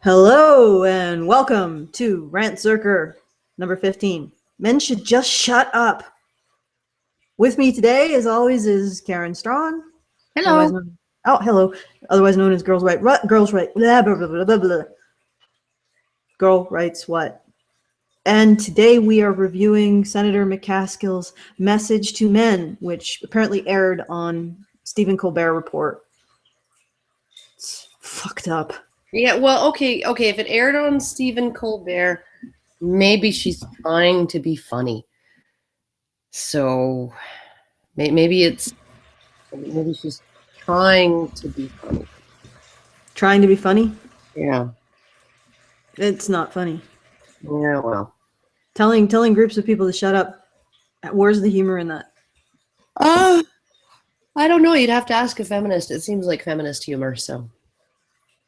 Hello and welcome to Rantzerker number 15. Men should just shut up. With me today, as always, is Karen Strawn. Hello. Hello. Otherwise known as Girls Right. Girls Right. Blah, blah, blah, blah, blah, blah. Girl Writes What? And today we are reviewing Senator McCaskill's Message to Men, which apparently aired on Stephen Colbert Report. It's fucked up. Yeah, well, okay. If it aired on Stephen Colbert, maybe she's trying to be funny. So maybe she's trying to be funny. Trying to be funny? Yeah. It's not funny. Yeah, well. Telling groups of people to shut up. Where's the humor in that? I don't know. You'd have to ask a feminist. It seems like feminist humor, so.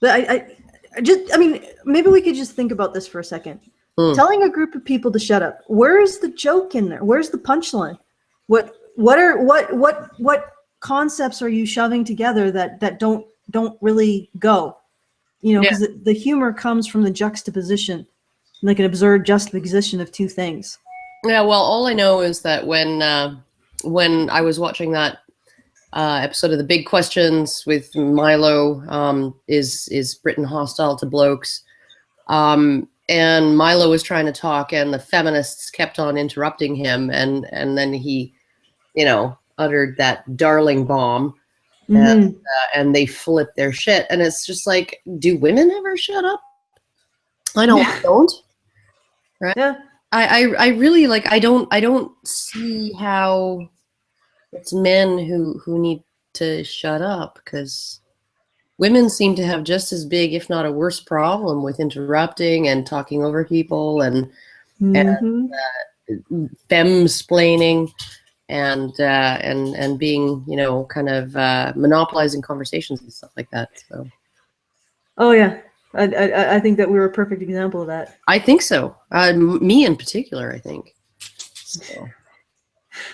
But I mean, maybe we could just think about this for a second. Telling a group of people to shut up. Where's the joke in there? Where's the punchline? What concepts are you shoving together that don't really go? You know, because the humor comes from the juxtaposition, like an absurd juxtaposition of two things. Yeah, well, all I know is that when I was watching that episode of The Big Questions with Milo, is Britain hostile to blokes? And Milo was trying to talk, and the feminists kept on interrupting him, and then he, uttered that darling bomb, and they flipped their shit. And it's just like, do women ever shut up? I don't. Right? Yeah. I really I don't see how it's men who need to shut up, because women seem to have just as big, if not a worse problem with interrupting and talking over people and fem-splaining and being, kind of monopolizing conversations and stuff like that. So. Oh yeah. I think that we're a perfect example of that. I think so. Me in particular, I think. So.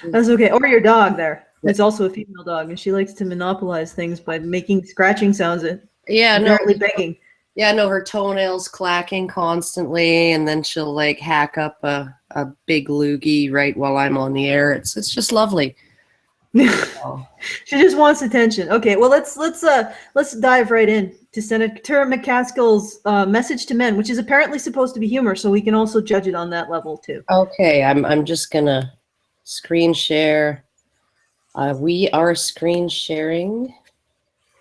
That's okay. Or your dog there. It's also a female dog, and she likes to monopolize things by making scratching sounds and apparently begging. Yeah, no, her toenails clacking constantly, and then she'll hack up a big loogie right while I'm on the air. It's just lovely. She just wants attention. Okay, well let's dive right in to Senator McCaskill's Message to Men, which is apparently supposed to be humor, so we can also judge it on that level too. Okay, I'm just gonna screen share. We are screen sharing.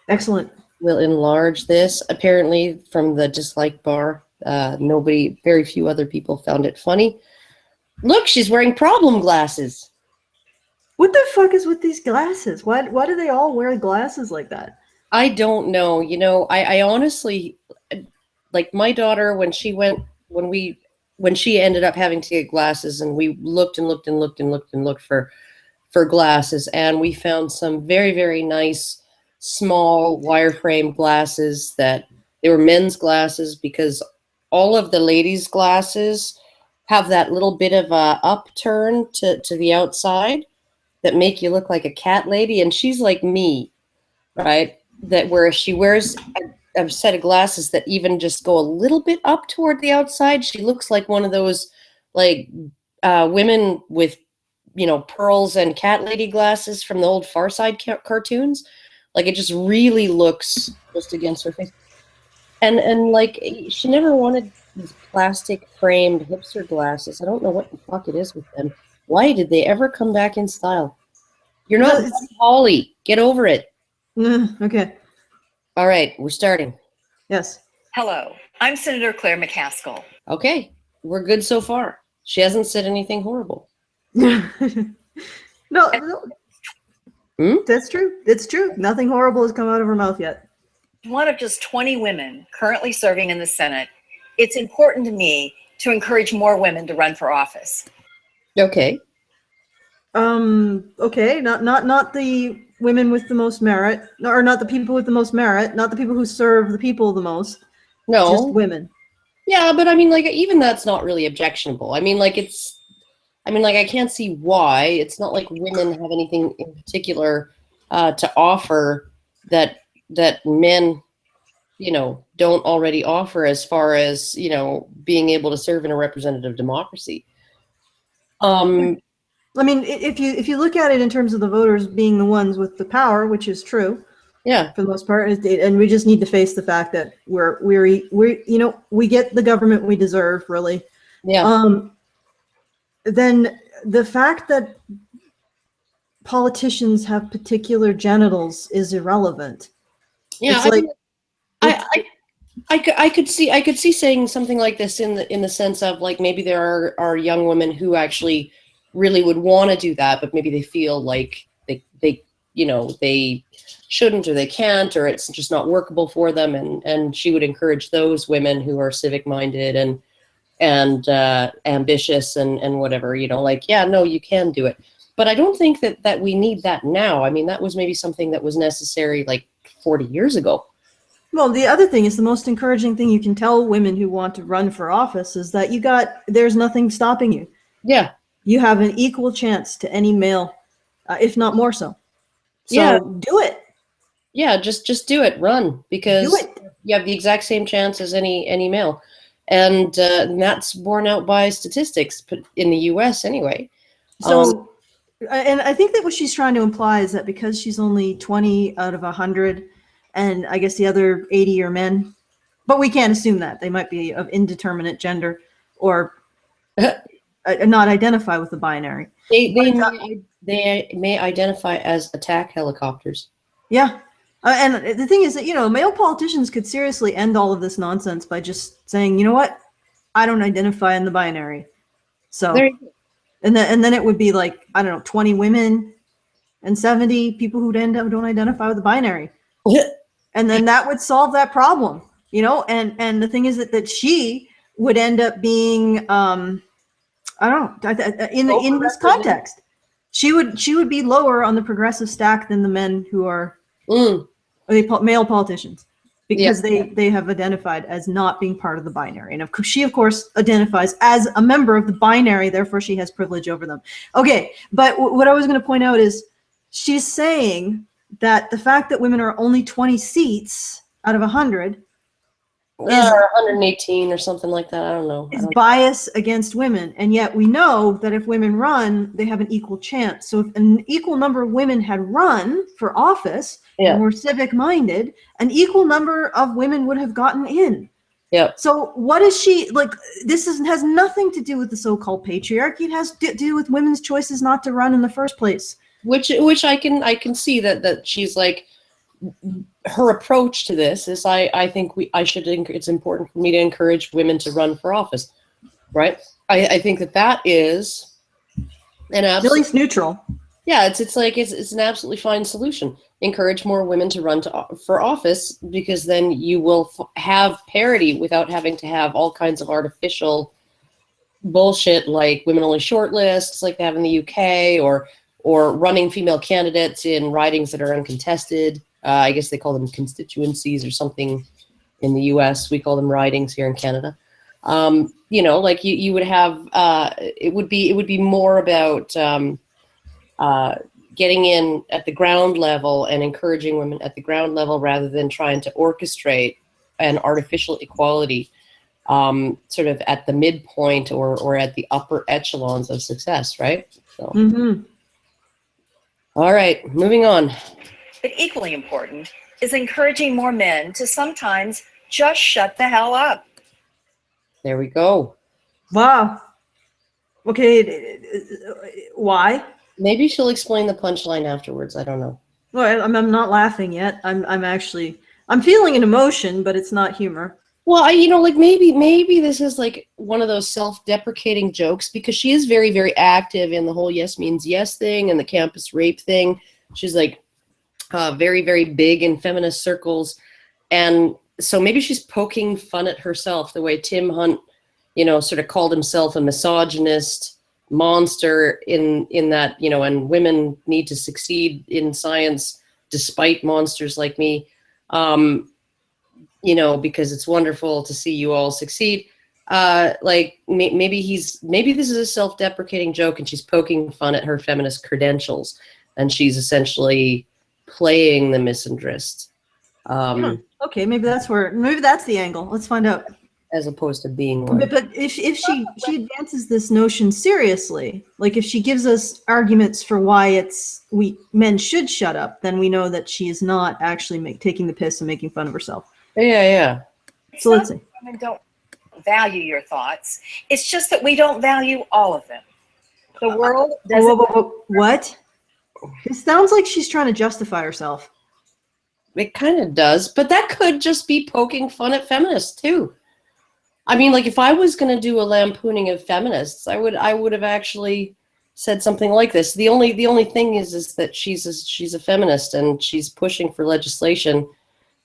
Excellent. We'll enlarge this. Apparently, from the dislike bar, very few other people found it funny. Look, she's wearing problem glasses. What the fuck is with these glasses? Why do they all wear glasses like that? I don't know. I honestly, my daughter, when she ended up having to get glasses, and we looked for glasses, and we found some very, very nice small wireframe glasses that they were men's glasses, because all of the ladies' glasses have that little bit of a upturn to the outside that make you look like a cat lady. And she's like me, right? That where she wears a set of glasses that even just go a little bit up toward the outside, she looks like one of those women with pearls and cat lady glasses from the old Far Side cartoons. It just really looks just against her face. And she never wanted these plastic framed hipster glasses. I don't know what the fuck it is with them. Why did they ever come back in style? You're not Holly. Get over it. Okay. All right, we're starting. Yes. Hello, I'm Senator Claire McCaskill. Okay, we're good so far. She hasn't said anything horrible. No. That's true. It's true. Nothing horrible has come out of her mouth yet. One of just 20 women currently serving in the Senate, it's important to me to encourage more women to run for office. Okay. Okay. Not the women with the most merit, or not the people with the most merit, not the people who serve the people the most. No. Just women. Yeah, but I mean, even that's not really objectionable. I mean, I can't see why. It's not like women have anything in particular to offer that men don't already offer as far as, being able to serve in a representative democracy. I mean, if you look at it in terms of the voters being the ones with the power, which is true, Yeah. for the most part, and we just need to face the fact that we get the government we deserve, really. Yeah. Then the fact that politicians have particular genitals is irrelevant. Yeah. I could see saying something like this in the sense of, like, maybe there are young women who actually really would want to do that, but maybe they feel like they they shouldn't, or they can't, or it's just not workable for them, and she would encourage those women who are civic minded and ambitious and whatever, like, yeah, no, you can do it. But I don't think that we need that now. I mean, that was maybe something that was necessary like 40 years ago. Well, the other thing is, the most encouraging thing you can tell women who want to run for office is that there's nothing stopping you. Yeah. You have an equal chance to any male, if not more so. So do it. Yeah, just do it. Run, because Do it. you have the exact same chance as any male. And that's borne out by statistics in the US anyway. So, and I think that what she's trying to imply is that because she's only 20 out of 100, and I guess the other 80 are men, but we can't assume that. They might be of indeterminate gender or not identify with the binary. They may identify as attack helicopters. Yeah. And the thing is that, male politicians could seriously end all of this nonsense by just saying, you know what? I don't identify in the binary. So, and then it would be like, I don't know, 20 women and 70 people who don't identify with the binary. And then that would solve that problem, and the thing is that she would end up being, I don't know, in this context, she would be lower on the progressive stack than the men who are male politicians, because they have identified as not being part of the binary. And she, of course, identifies as a member of the binary, therefore she has privilege over them. Okay, but what I was going to point out is, she's saying that the fact that women are only 20 seats out of 100 is 118 or something like that. I don't know. Is bias against women. And yet we know that if women run, they have an equal chance. So if an equal number of women had run for office and were civic minded, an equal number of women would have gotten in. Yeah. So what is she like? This has nothing to do with the so-called patriarchy. It has to do with women's choices not to run in the first place. Which I can see that she's like, her approach to this is, I think it's important for me to encourage women to run for office, right? I think that is an absolute, at least neutral. Yeah, it's an absolutely fine solution. Encourage more women to run for office, because then you will have parity without having to have all kinds of artificial bullshit like women only shortlists like they have in the UK, or running female candidates in ridings that are uncontested. I guess they call them constituencies or something in the US. We call them ridings here in Canada. Like you would have, it would be more about getting in at the ground level and encouraging women at the ground level, rather than trying to orchestrate an artificial equality sort of at the midpoint or at the upper echelons of success, right? So. Mm-hmm. All right, moving on. But equally important is encouraging more men to sometimes just shut the hell up. There we go. Wow. Okay, why? Maybe she'll explain the punchline afterwards. I don't know. Well, I'm not laughing yet. I'm feeling an emotion, but it's not humor. Well, like maybe this is like one of those self-deprecating jokes, because she is very, very active in the whole yes means yes thing and the campus rape thing. She's like very, very big in feminist circles. And so maybe she's poking fun at herself, the way Tim Hunt, sort of called himself a misogynist monster in that, and women need to succeed in science despite monsters like me. Because it's wonderful to see you all succeed. Maybe this is a self-deprecating joke, and she's poking fun at her feminist credentials, and she's essentially playing the misandrist. Okay, maybe that's the angle. Let's find out. as opposed to being one. But if she advances this notion seriously, like if she gives us arguments for why men should shut up, then we know that she is not actually taking the piss and making fun of herself. Yeah. So let's see. Women don't value your thoughts. It's just that we don't value all of them. The world doesn't. What? It sounds like she's trying to justify herself. It kind of does, but that could just be poking fun at feminists too. I mean, like if I was going to do a lampooning of feminists, I would have actually said something like this. The only thing is that she's a feminist and she's pushing for legislation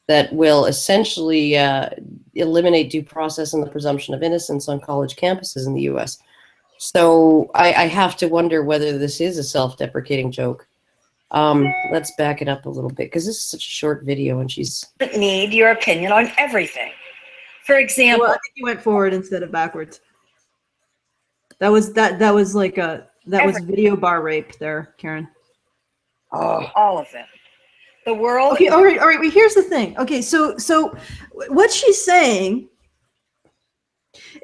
that will essentially eliminate due process and the presumption of innocence on college campuses in the U.S. So I have to wonder whether this is a self-deprecating joke. Let's back it up a little bit because this is such a short video and she's need your opinion on everything. For example, well, I think you went forward instead of backwards. That was video bar rape there, Karen. All of them. The world. Okay, all right. Well, here's the thing. Okay, so what she's saying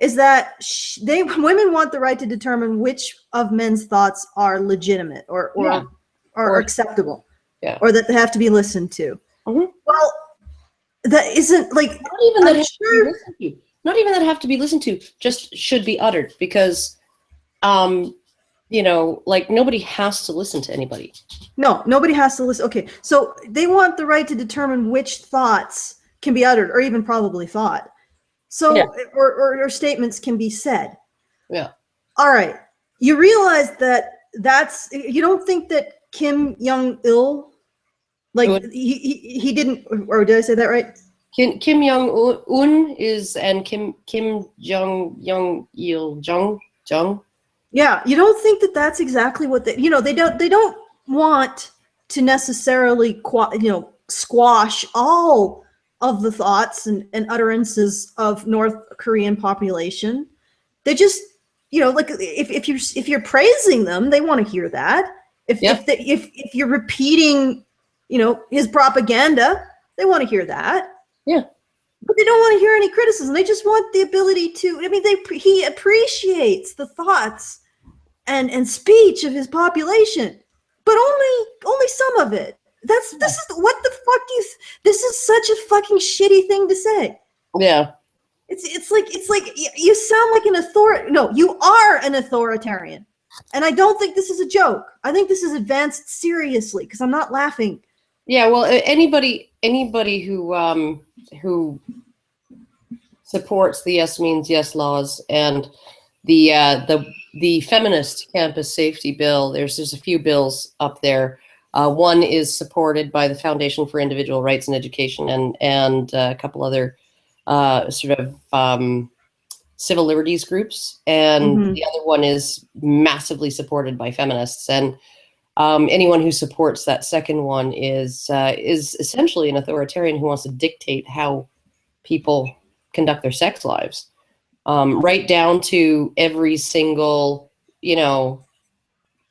is that women want the right to determine which of men's thoughts are legitimate or acceptable, or that they have to be listened to. Mm-hmm. Well, that isn't like not even that have to be listened to, just should be uttered because like nobody has to listen to anybody. No, nobody has to listen. Okay, so they want the right to determine which thoughts can be uttered or even probably thought. So or statements can be said. Yeah. All right. You realize you don't think that Kim Jong Un, like he didn't, or did I say that right? Kim Jong Un and Kim Jong Jong. Yeah, you don't think that that's exactly what they don't want to necessarily squash all of the thoughts and utterances of North Korean population. They just like if you're praising them, they want to hear that. If you're repeating his propaganda, they want to hear that. Yeah. But they don't want to hear any criticism. They just want the ability to. I mean, he appreciates the thoughts and speech of his population, but only some of it. This is what the fuck this is such a fucking shitty thing to say. Yeah. It's like you sound like an author. No, you are an authoritarian, and I don't think this is a joke. I think this is advanced seriously because I'm not laughing. Yeah. Well, anybody who supports the Yes Means Yes laws and the feminist campus safety bill, there's a few bills up there. One is supported by the Foundation for Individual Rights and Education and a couple other civil liberties groups, and the other one is massively supported by feminists. And anyone who supports that second one is essentially an authoritarian who wants to dictate how people conduct their sex lives, right down to every single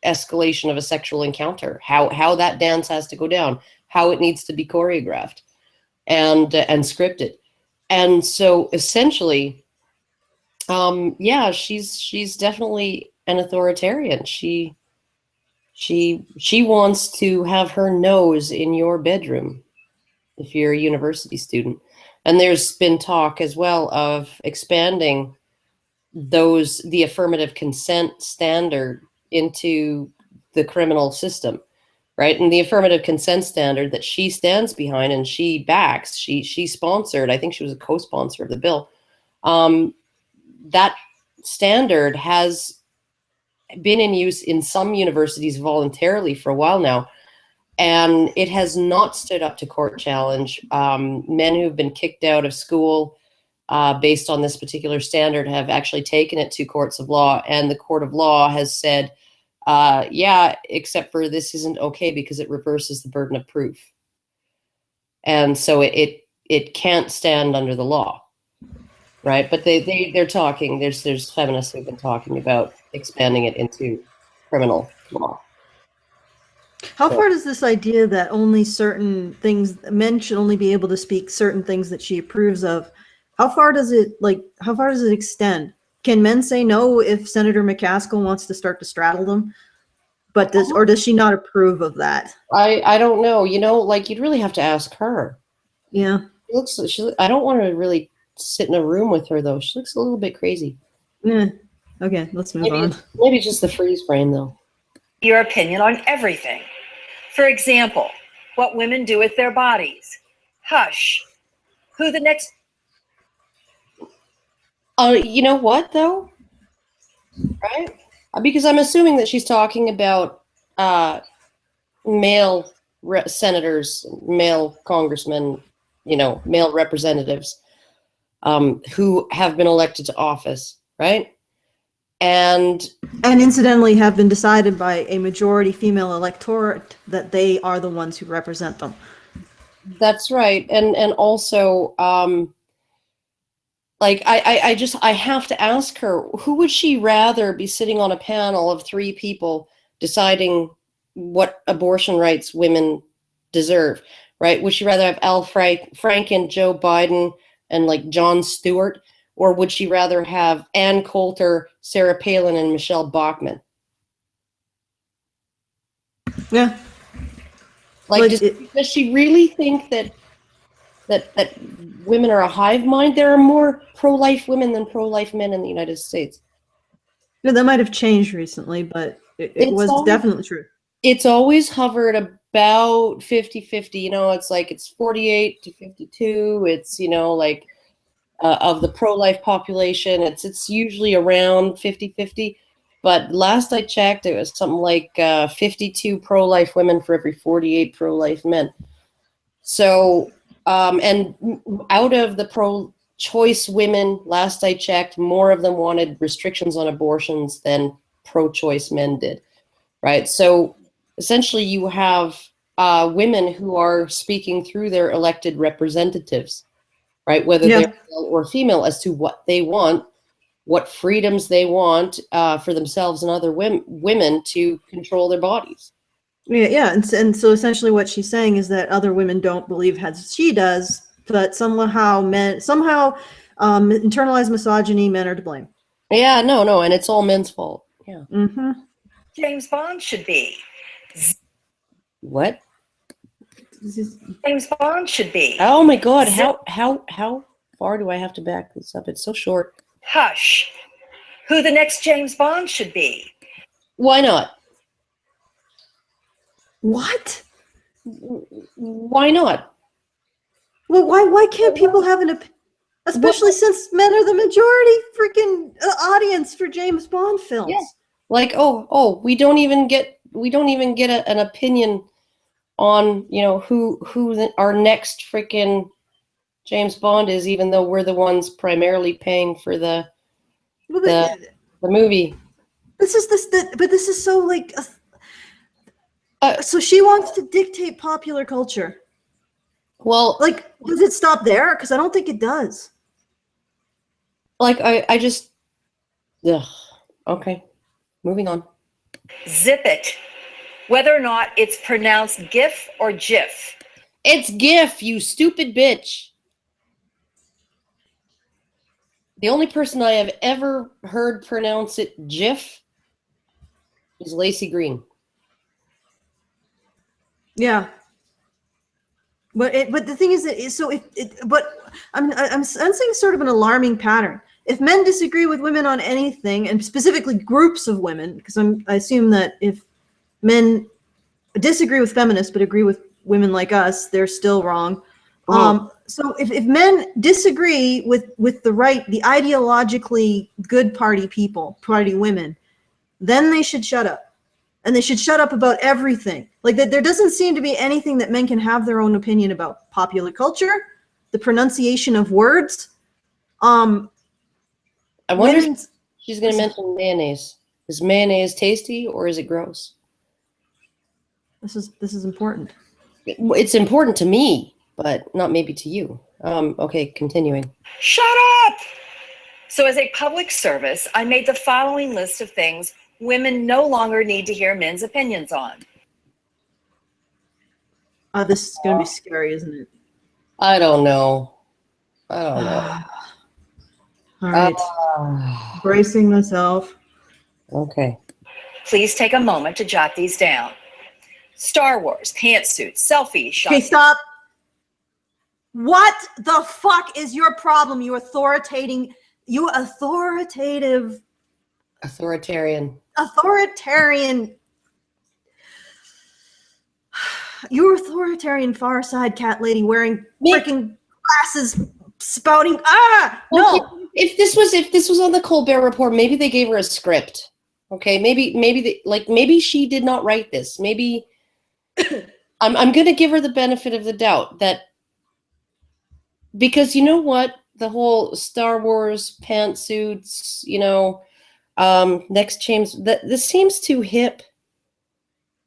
escalation of a sexual encounter, how that dance has to go down, how it needs to be choreographed and scripted. And so essentially, she's definitely an authoritarian. She wants to have her nose in your bedroom if you're a university student. And there's been talk as well of expanding the affirmative consent standard into the criminal system, right? And the affirmative consent standard that she stands behind and she backs, she sponsored, I think she was a co-sponsor of the bill. That standard has been in use in some universities voluntarily for a while now, and it has not stood up to court challenge. Men who've been kicked out of school based on this particular standard have actually taken it to courts of law, and the court of law has said, except for this isn't okay because it reverses the burden of proof. And so it can't stand under the law, right? But they're talking, there's feminists who've been talking about expanding it into criminal law. How far does this idea that only certain things, men should only be able to speak certain things that she approves of, how far does it extend? Can men say no if Senator McCaskill wants to start to straddle them? But does she not approve of that? I don't know. You know, like you'd really have to ask her. Yeah. I don't want to really sit in a room with her though. She looks a little bit crazy. Yeah. Okay, let's move on. Maybe just the freeze frame though. Your opinion on everything. For example, what women do with their bodies. Hush. Who the next... You know what though? Right? Because I'm assuming that she's talking about male senators, male congressmen, you know, male representatives who have been elected to office, right? And incidentally have been decided by a majority female electorate that they are the ones who represent them. That's right. And also, like, I have to ask her, who would she rather be sitting on a panel of 3 people deciding what abortion rights women deserve, right? Would she rather have Al Franken, Joe Biden, and like Jon Stewart? Or would she rather have Ann Coulter, Sarah Palin, and Michelle Bachmann? Yeah. Like, does she really think that women are a hive mind? There are more pro-life women than pro-life men in the United States. Yeah, that might have changed recently, but it was definitely true. It's always hovered about 50-50. You know, it's like it's 48 to 52. It's, you know, like of the pro-life population, it's usually around 50-50. But last I checked, it was something like 52 pro-life women for every 48 pro-life men. So, and out of the pro-choice women, last I checked, more of them wanted restrictions on abortions than pro-choice men did, right? So essentially you have women who are speaking through their elected representatives, right? Whether they're male or female, as to what they want, what freedoms they want for themselves and other women to control their bodies. Yeah, and so essentially what she's saying is that other women don't believe as she does, but somehow internalized misogyny, men are to blame. Yeah, no, and it's all men's fault. Yeah. Mm-hmm. James Bond should be. What? James Bond should be. Oh my God! How far do I have to back this up? It's so short. Hush. Who the next James Bond should be. Why not? What? Why not? Well, why can't people have an opinion? Especially since men are the majority freaking audience for James Bond films. Yeah. Like, oh, we don't even get an opinion on, you know, who our next freaking James Bond is, even though we're the ones primarily paying for the movie. This is so like. So she wants to dictate popular culture. Well, like, does it stop there? Because I don't think it does. Like, I just, ugh. Okay, moving on. Zip it. Whether or not it's pronounced GIF or GIF. It's GIF, you stupid bitch. The only person I have ever heard pronounce it GIF is Lacey Green. Yeah. But the thing is that I'm sensing sort of an alarming pattern. If men disagree with women on anything, and specifically groups of women, because I assume that if men disagree with feminists but agree with women like us, they're still wrong. So if men disagree with the ideologically good party women, then they should shut up. And they should shut up about everything. Like, there doesn't seem to be anything that men can have their own opinion about. Popular culture, the pronunciation of words. I wonder if she's going to mention mayonnaise. Is mayonnaise tasty or is it gross? This is important. It's important to me, but not maybe to you. Okay, continuing. Shut up! So as a public service, I made the following list of things women no longer need to hear men's opinions on. This is going to be scary, isn't it? I don't know. All right. Bracing myself. Okay. Please take a moment to jot these down. Star Wars, pantsuits, selfies, Okay, stop. What the fuck is your problem? You authoritative. You authoritarian far side cat lady wearing freaking glasses, spouting. No. Okay. If this was on the Colbert Report, maybe they gave her a script. Okay, maybe she did not write this. Maybe I'm going to give her the benefit of the doubt that, because you know what, the whole Star Wars pantsuits, next James, this seems too hip,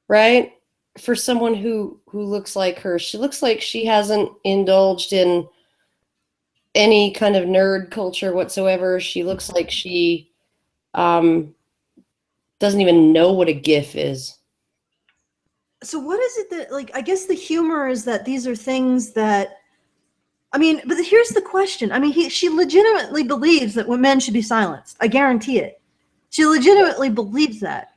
right? For someone who looks like her. She looks like she hasn't indulged in any kind of nerd culture whatsoever. She looks like she doesn't even know what a GIF is. So what is it that, like, I guess the humor is that these are things that, I mean, but here's the question. I mean, she legitimately believes that men should be silenced. I guarantee it. She legitimately believes that.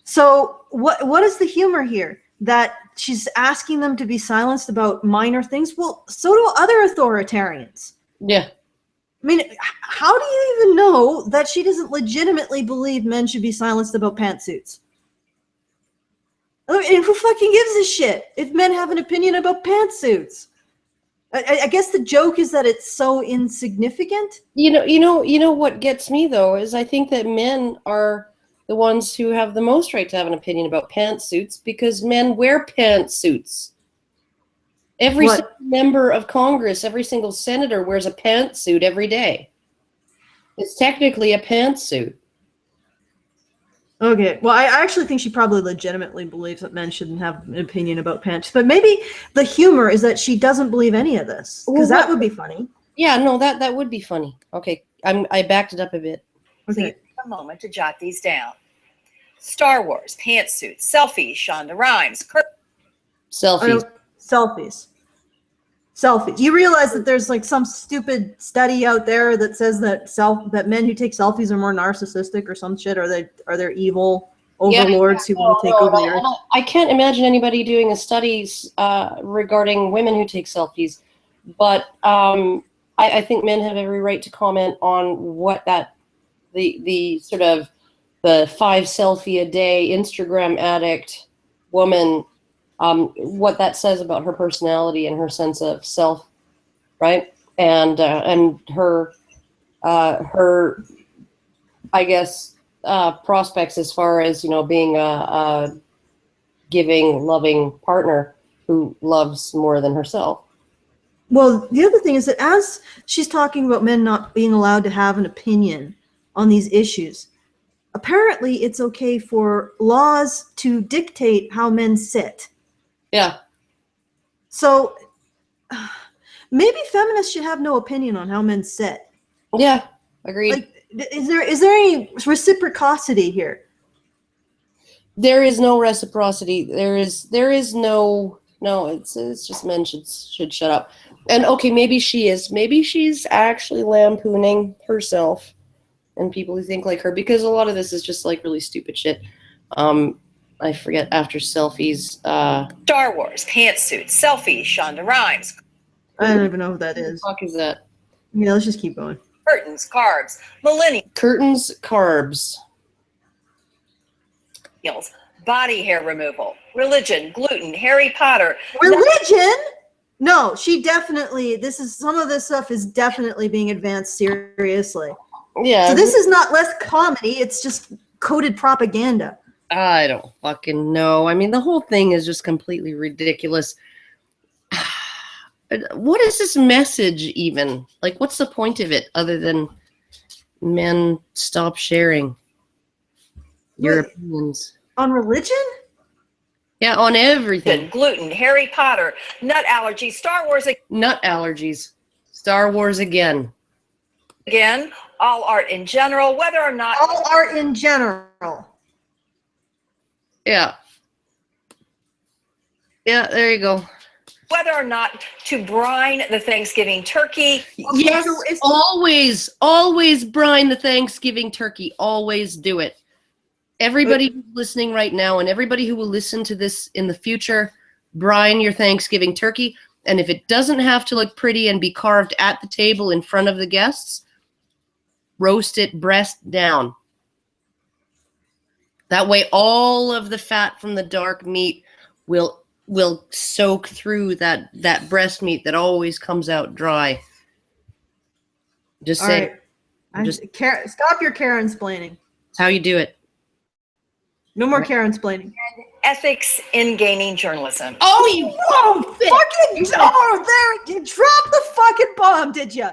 So what is the humor here? That she's asking them to be silenced about minor things? Well, so do other authoritarians. Yeah. I mean, how do you even know that she doesn't legitimately believe men should be silenced about pantsuits? I mean, who fucking gives a shit if men have an opinion about pantsuits? I guess the joke is that it's so insignificant. You know what gets me though is I think that men are the ones who have the most right to have an opinion about pantsuits because men wear pantsuits. Every single member of Congress, every single senator wears a pantsuit every day. It's technically a pantsuit. Okay, well, I actually think she probably legitimately believes that men shouldn't have an opinion about pants. But maybe the humor is that she doesn't believe any of this, because that would be funny. Yeah, no, that would be funny. Okay, I backed it up a bit. Okay. Please take a moment to jot these down. Star Wars, pantsuits, selfies, Shonda Rhimes. Selfies. You realize that there's like some stupid study out there that says that men who take selfies are more narcissistic or some shit, or they're evil overlords who want to take over the earth. I can't imagine anybody doing a study regarding women who take selfies, but I think men have every right to comment on what the sort of the 5 selfie a day Instagram addict woman, what that says about her personality and her sense of self, right? And her I guess prospects as far as being a giving, loving partner who loves more than herself. Well, the other thing is that as she's talking about men not being allowed to have an opinion on these issues, apparently it's okay for laws to dictate how men sit. Yeah. So maybe feminists should have no opinion on how men sit. Yeah, agreed. Like, is there any reciprocity here? There is no reciprocity. There is no. It's just men should shut up. And okay, maybe she's actually lampooning herself and people who think like her, because a lot of this is just like really stupid shit. I forget after selfies. Star Wars, pantsuits, selfies, Shonda Rhimes. I don't even know who that is. What the fuck is that? Yeah, let's just keep going. Curtains, carbs, millennials. Curtains, carbs. Body hair removal, religion, gluten, Harry Potter. Religion? No, she definitely, some of this stuff is definitely being advanced seriously. Yeah. So this is not less comedy, it's just coded propaganda. I don't fucking know. I mean, the whole thing is just completely ridiculous. What is this message even? Like, what's the point of it other than men stop sharing your opinions? On religion? Yeah, on everything. Gluten, Harry Potter, nut allergies, Star Wars. Nut allergies. Star Wars again. Again, all art in general, whether or not. All art in general. Yeah. Yeah, there you go. whether or not to brine the Thanksgiving turkey. Yes, always brine the Thanksgiving turkey. Always do it. Everybody who's listening right now and everybody who will listen to this in the future, brine your Thanksgiving turkey. And if it doesn't have to look pretty and be carved at the table in front of the guests, roast it breast down. That way all of the fat from the dark meat will soak through that breast meat that always comes out dry. Just All say, right. Stop your Karen-splaining. That's how you do it. No more Karen-splaining. Ethics in gaming journalism. Oh, you fucking there! You dropped the fucking bomb, did you?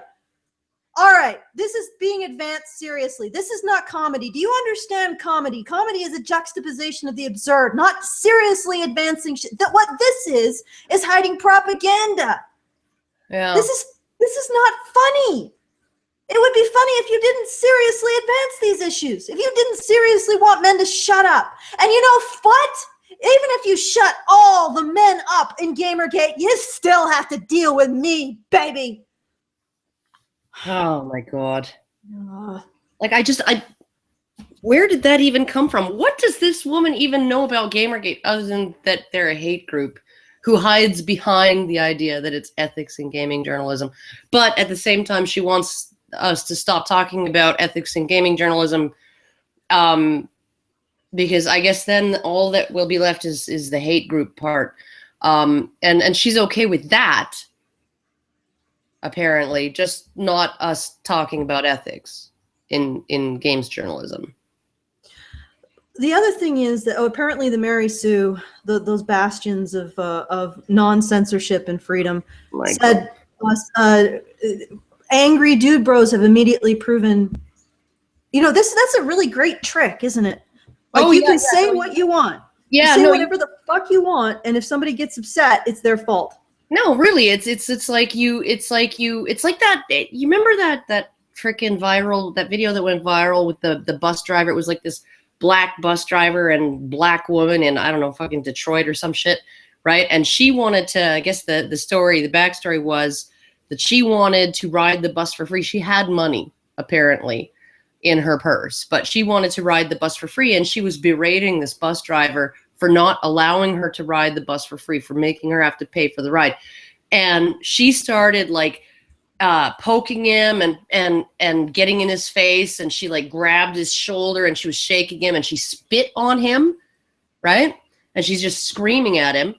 All right, this is being advanced seriously. This is not comedy. Do you understand comedy? Comedy is a juxtaposition of the absurd, not seriously advancing shit. What this is hiding propaganda. Yeah. This is not funny. It would be funny if you didn't seriously advance these issues. If you didn't seriously want men to shut up. And you know what? Even if you shut all the men up in Gamergate, you still have to deal with me, baby. Oh my God. Like where did that even come from? What does this woman even know about Gamergate other than that they're a hate group who hides behind the idea that it's ethics in gaming journalism? But at the same time, she wants us to stop talking about ethics in gaming journalism because I guess then all that will be left is the hate group part. And she's okay with that, apparently, just not us talking about ethics in games journalism. The other thing is that apparently the Mary Sue, those bastions of non-censorship and freedom, said angry dude bros have immediately proven, that's a really great trick, isn't it? Like you can say what you want. Yeah, say whatever the fuck you want, and if somebody gets upset, it's their fault. No, really, it's like that. You remember that freaking viral, that video that went viral with the bus driver? It was like this black bus driver and black woman in, I don't know, fucking Detroit or some shit, right? And she wanted to, I guess the backstory was that she wanted to ride the bus for free. She had money, apparently, in her purse, but she wanted to ride the bus for free, and she was berating this bus driver for not allowing her to ride the bus for free, for making her have to pay for the ride. And she started like poking him and getting in his face, and she like grabbed his shoulder and she was shaking him and she spit on him, right? And she's just screaming at him.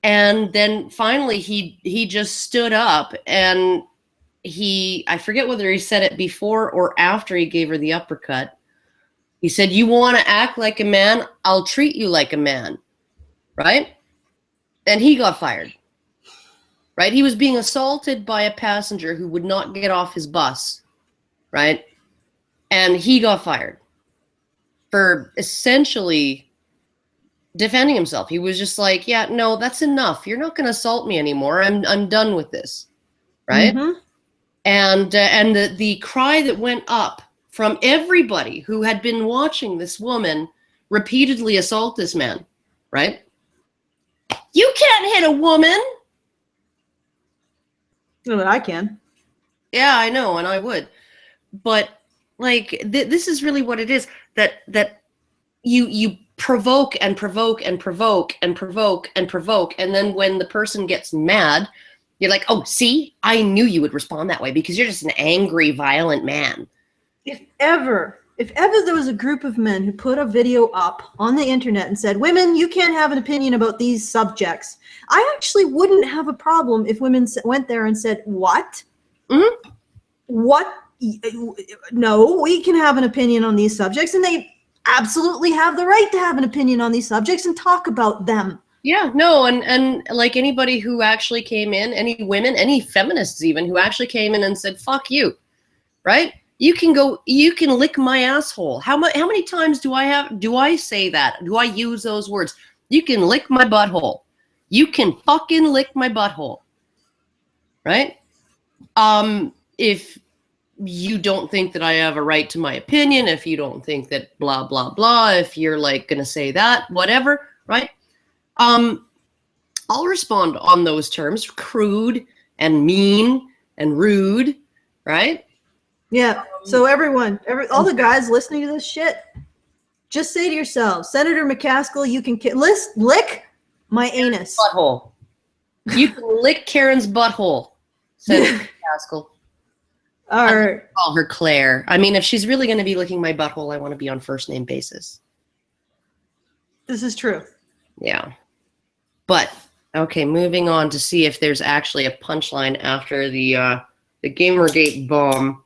And then finally he just stood up, and I forget whether he said it before or after he gave her the uppercut. He said, "You want to act like a man? I'll treat you like a man." Right? And he got fired. Right? He was being assaulted by a passenger who would not get off his bus. Right? And he got fired for essentially defending himself. He was just like, "Yeah, no, that's enough. You're not going to assault me anymore. I'm done with this." Right? Mm-hmm. And the cry that went up from everybody who had been watching this woman repeatedly assault this man, right? You can't hit a woman. No, but I can. Yeah, I know, and I would. But like, this is really what it is, that you provoke and provoke and provoke and provoke and provoke, and then when the person gets mad, you're like, "Oh, see, I knew you would respond that way because you're just an angry, violent man." If ever there was a group of men who put a video up on the internet and said, "Women, you can't have an opinion about these subjects," I actually wouldn't have a problem if women went there and said, "What? Mm-hmm. What? No, we can have an opinion on these subjects," and they absolutely have the right to have an opinion on these subjects and talk about them. Yeah, no, and like anybody who actually came in, any women, any feminists even, who actually came in and said, "Fuck you," right? You can lick my asshole. How many times do I say that? Do I use those words? You can lick my butthole. You can fucking lick my butthole. Right? If you don't think that I have a right to my opinion, if you don't think that blah, blah, blah, if you're like going to say that, whatever, right? I'll respond on those terms, crude and mean and rude, right? Yeah. So everyone, all the guys listening to this shit, just say to yourselves, Senator McCaskill, you can lick my anus. Butthole. You can lick Karen's butthole, Senator McCaskill. All right. Call her Claire. I mean, if she's really going to be licking my butthole, I want to be on first name basis. This is true. Yeah. But, okay, moving on to see if there's actually a punchline after the Gamergate bomb.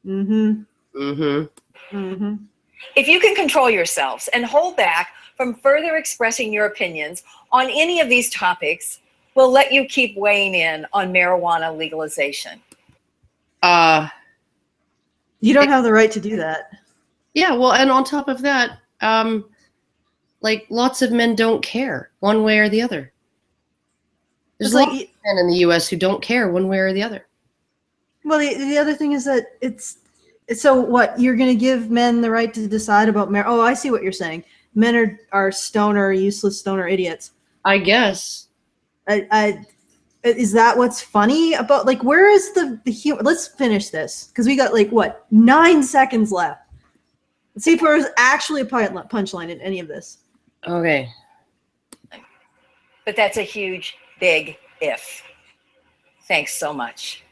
Mm-hmm. Mm-hmm. Mm-hmm. If you can control yourselves and hold back from further expressing your opinions on any of these topics, we'll let you keep weighing in on marijuana legalization. You don't have the right to do that. Yeah, well, and on top of that, like, lots of men don't care one way or the other. There's It's a lot of men in the U.S. who don't care one way or the other. Well, the other thing is that it's so what, you're going to give men the right to decide about oh, I see what you're saying. Men are stoner, useless stoner idiots. I guess. Is that what's funny about, like, where is the humor? Let's finish this because we got, like, what, 9 seconds left. Let's see if there was actually a punchline in any of this. Okay. But that's a huge, big if. Thanks so much.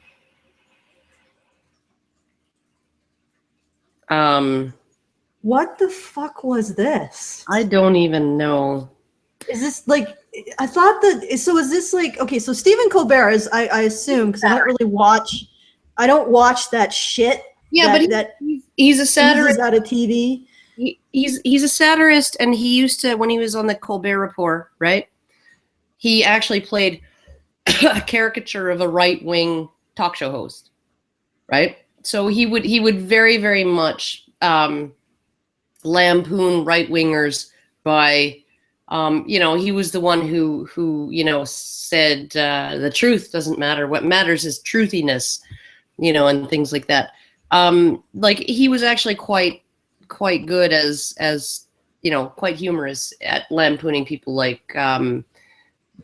What the fuck was this? I don't even know. Is this, like, I thought that, so is this, like, okay, so Stephen Colbert is, I assume, because I don't watch that shit. Yeah, he's a satirist. Out of TV. He's a satirist, and he used to, when he was on the Colbert Report, right? He actually played a caricature of a right-wing talk show host, right? So he would very, very much lampoon right-wingers by, he was the one who said the truth doesn't matter. What matters is truthiness, and things like that. Like, he was actually quite good as quite humorous at lampooning people like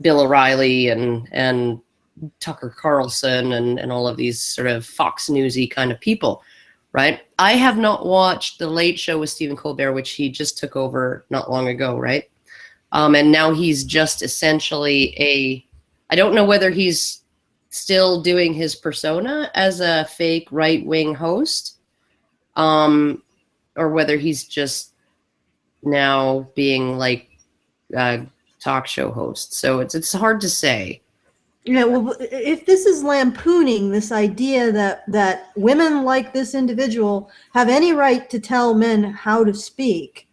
Bill O'Reilly and Tucker Carlson and all of these sort of Fox Newsy kind of people, right? I have not watched The Late Show with Stephen Colbert, which he just took over not long ago, right? And now he's just essentially I don't know whether he's still doing his persona as a fake right-wing host, or whether he's just now being like a talk show host. So it's hard to say. Yeah, well, if this is lampooning this idea that women like this individual have any right to tell men how to speak,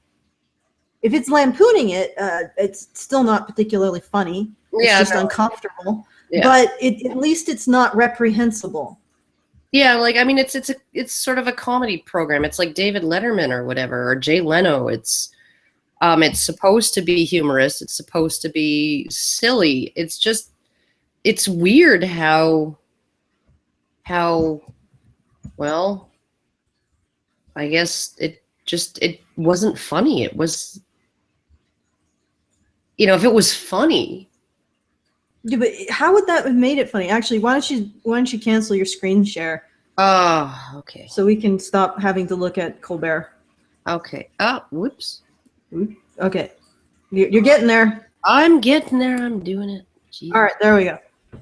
if it's lampooning it, it's still not particularly funny. It's just uncomfortable. Yeah. But at least it's not reprehensible. Yeah, like, I mean, it's sort of a comedy program. It's like David Letterman or whatever, or Jay Leno. It's supposed to be humorous. It's supposed to be silly. It's weird how well, I guess it wasn't funny. It was, if it was funny. Yeah, but how would that have made it funny? Actually, why don't you cancel your screen share? Oh, okay. So we can stop having to look at Colbert. Okay. Oh, whoops. Okay. You're getting there. I'm getting there. I'm doing it. Jeez. All right, there we go.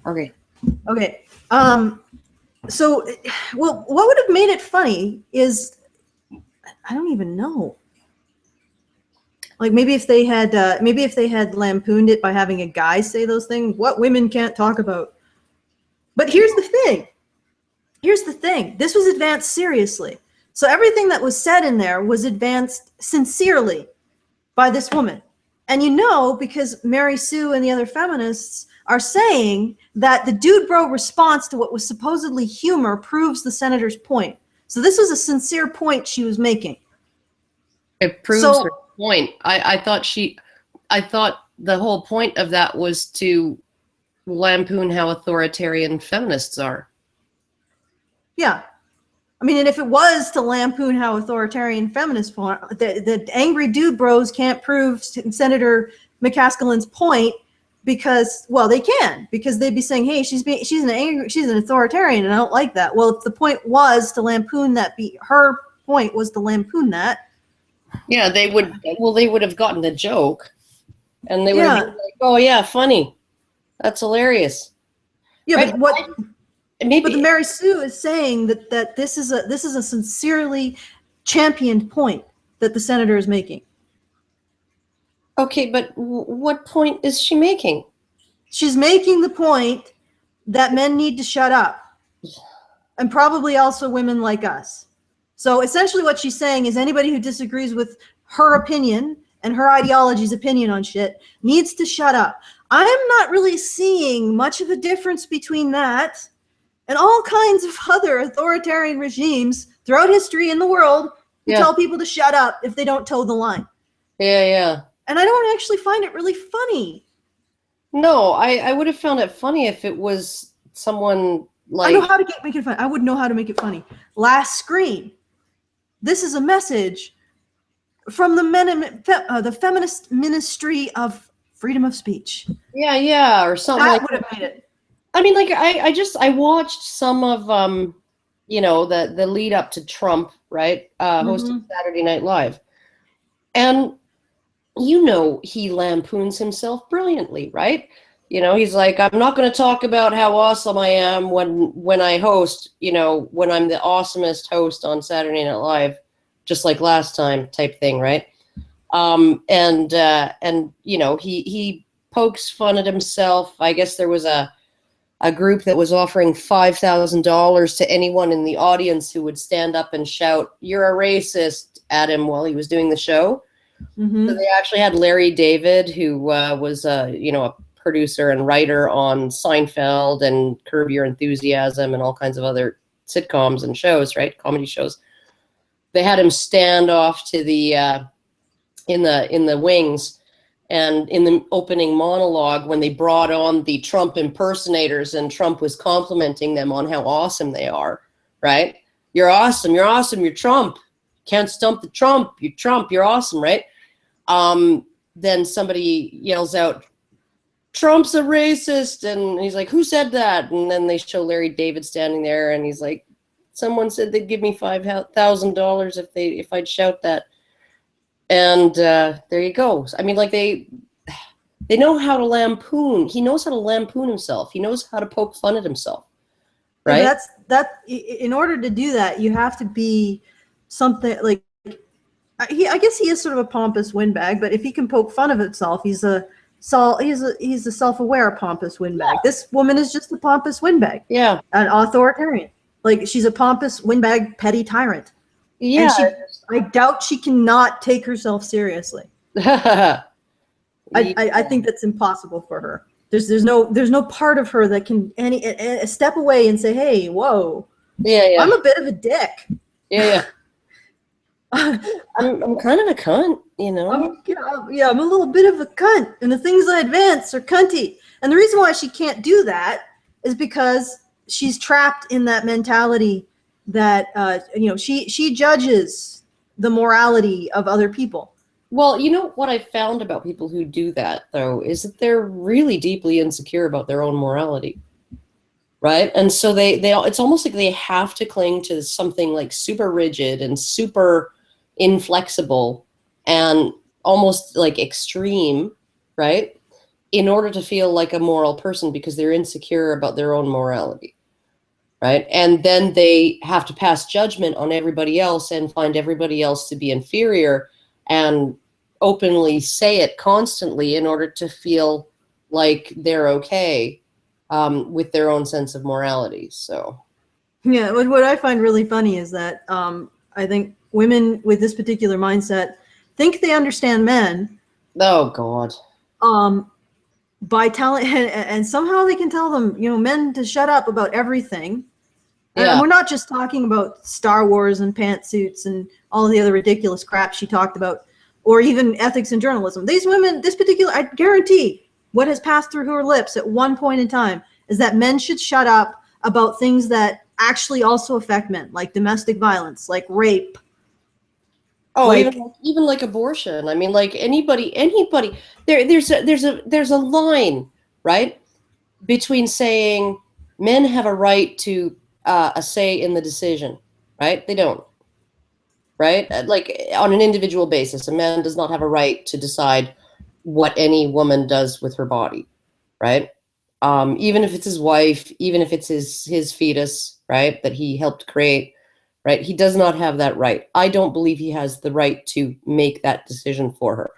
Okay. Okay. So, well, what would have made it funny is, I don't even know. Like, maybe if they had lampooned it by having a guy say those things, what women can't talk about. But here's the thing. This was advanced seriously. So everything that was said in there was advanced sincerely by this woman. And because Mary Sue and the other feminists are saying that the dude bro response to what was supposedly humor proves the senator's point. So this was a sincere point she was making. It proves her point. I thought the whole point of that was to lampoon how authoritarian feminists are. Yeah. I mean, and if it was to lampoon how authoritarian feminists are, the angry dude bros can't prove Senator McCaskillen's point, because, well, they can, because they'd be saying, hey, she's an authoritarian, and I don't like that. Well, if the point was to lampoon that, her point was to lampoon that. Yeah, they would have gotten the joke, and they would have been like, oh yeah, funny. That's hilarious. Yeah, right? but maybe, but the Mary Sue is saying that this is a sincerely championed point that the senator is making. okay, but what point is she making? She's making the point that men need to shut up, and probably also women like us. So essentially what she's saying is anybody who disagrees with her opinion and her ideology's opinion on shit needs to shut up. I'm not really seeing much of a difference between that and all kinds of other authoritarian regimes throughout history in the world who tell people to shut up if they don't toe the line. Yeah. And I don't actually find it really funny. No, I would have found it funny if it was someone like... I know how to make it funny. I would know how to make it funny. Last screen. This is a message from the Feminist Ministry of Freedom of Speech. Yeah, or something that like would have made it. I mean, like, I watched some of, the lead up to Trump, right? Hosting Saturday Night Live. And, he lampoons himself brilliantly, right? He's like, I'm not going to talk about how awesome I am when I host, when I'm the awesomest host on Saturday Night Live, just like last time type thing, right? He pokes fun at himself. I guess there was a group that was offering $5,000 to anyone in the audience who would stand up and shout, "You're a racist," at him while he was doing the show. So they actually had Larry David, who was a producer and writer on Seinfeld and Curb Your Enthusiasm and all kinds of other sitcoms and shows, right? Comedy shows. They had him stand off to the in the wings, and in the opening monologue, when they brought on the Trump impersonators and Trump was complimenting them on how awesome they are, right? You're awesome, you're Trump. Can't stump the Trump, you're awesome, right? Then somebody yells out, "Trump's a racist," and he's like, "Who said that?" And then they show Larry David standing there, and he's like, "Someone said they'd give me $5,000 if I'd shout that." And there you go. I mean, like, they know how to lampoon. He knows how to lampoon himself. He knows how to poke fun at himself, right? In order to do that, you have to be something like, I guess he is sort of a pompous windbag, but if he can poke fun of himself, he's a self-aware pompous windbag. This woman is just a pompous windbag. Yeah. An authoritarian. Like, she's a pompous windbag, petty tyrant. Yeah. And I doubt she cannot take herself seriously. I think that's impossible for her. There's no part of her that can a step away and say, "Hey, whoa, yeah, I'm a bit of a dick." Yeah. I'm kind of a cunt, I'm a little bit of a cunt, and the things I advance are cunty. And the reason why she can't do that is because she's trapped in that mentality that she judges the morality of other people. Well, what I found about people who do that, though, is that they're really deeply insecure about their own morality, right? And so they it's almost like they have to cling to something like super rigid and super inflexible and almost like extreme, right? In order to feel like a moral person, because they're insecure about their own morality, right? And then they have to pass judgment on everybody else and find everybody else to be inferior and openly say it constantly in order to feel like they're okay with their own sense of morality. So yeah, what I find really funny is that I think women with this particular mindset think they understand men. Oh God. By telling, and somehow they can tell them, men to shut up about everything. Yeah. And we're not just talking about Star Wars and pantsuits and all the other ridiculous crap she talked about, or even ethics in journalism. These women, I guarantee, what has passed through her lips at one point in time is that men should shut up about things that actually also affect men, like domestic violence, like rape. Oh, even like abortion. I mean, like anybody. There's a line right? Between saying men have a right to a say in the decision, right? They don't, right? Like on an individual basis, a man does not have a right to decide what any woman does with her body, right? Even if it's his wife, even if it's his fetus, right, that he helped create, right? He does not have that right. I don't believe he has the right to make that decision for her.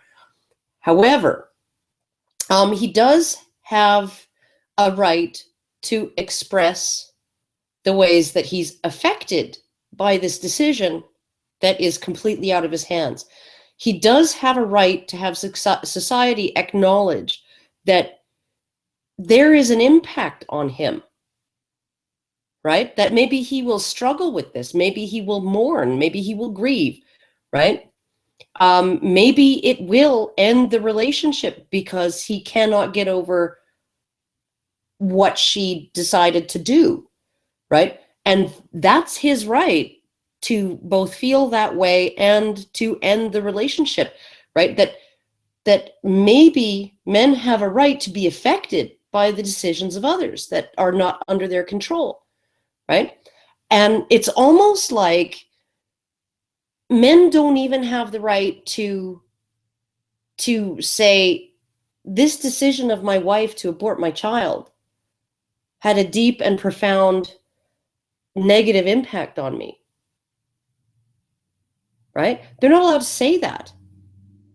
However, he does have a right to express the ways that he's affected by this decision that is completely out of his hands. He does have a right to have society acknowledge that there is an impact on him, right? That maybe he will struggle with this. Maybe he will mourn. Maybe he will grieve, right? Maybe it will end the relationship because he cannot get over what she decided to do, right? And that's his right to both feel that way and to end the relationship, right? That maybe men have a right to be affected by the decisions of others that are not under their control, right? And it's almost like men don't even have the right to say, this decision of my wife to abort my child had a deep and profound negative impact on me, right? They're not allowed to say that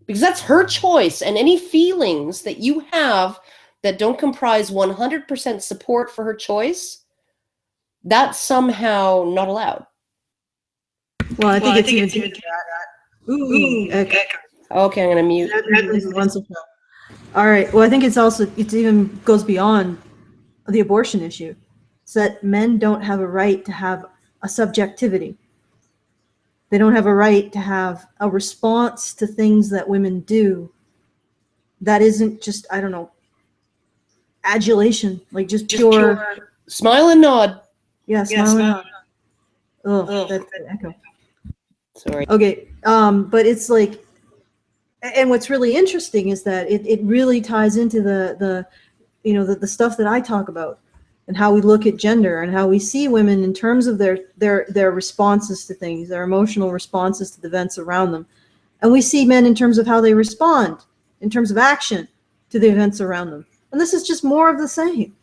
because that's her choice, and any feelings that you have that don't comprise 100% support for her choice, that's somehow not allowed. Well, I think it's even deeper than that. Ooh, okay. Okay, I'm going to mute. All right. Well, I think it even goes beyond the abortion issue. It's that men don't have a right to have a subjectivity. They don't have a right to have a response to things that women do that isn't just, I don't know, adulation, like just pure smile and nod. Yeah, smile and nod. Oh, that's an echo. Sorry. Okay, but it's like, and what's really interesting is that it really ties into the stuff that I talk about, and how we look at gender and how we see women in terms of their responses to things, their emotional responses to the events around them. And we see men in terms of how they respond, in terms of action to the events around them. And this is just more of the same.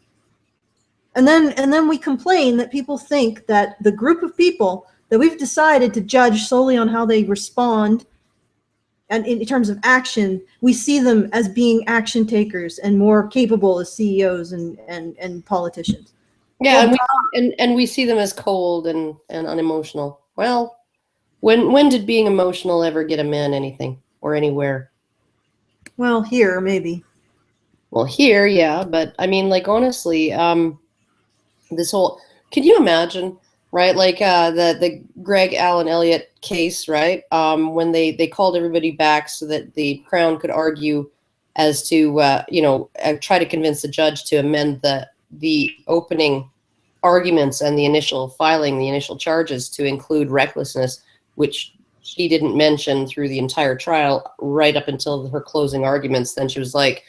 And then we complain that people think that the group of people that we've decided to judge solely on how they respond, and in terms of action, we see them as being action takers and more capable as CEOs and politicians. Yeah, and we see them as cold and unemotional. Well, when did being emotional ever get a man anything or anywhere? Well, here maybe. Well, here, yeah, but I mean, like, honestly, this whole, can you imagine, right? Like the Greg Allen Elliott case, right? When they called everybody back so that the Crown could argue as to, try to convince the judge to amend the opening arguments and the initial filing, the initial charges to include recklessness, which she didn't mention through the entire trial right up until her closing arguments. Then she was like,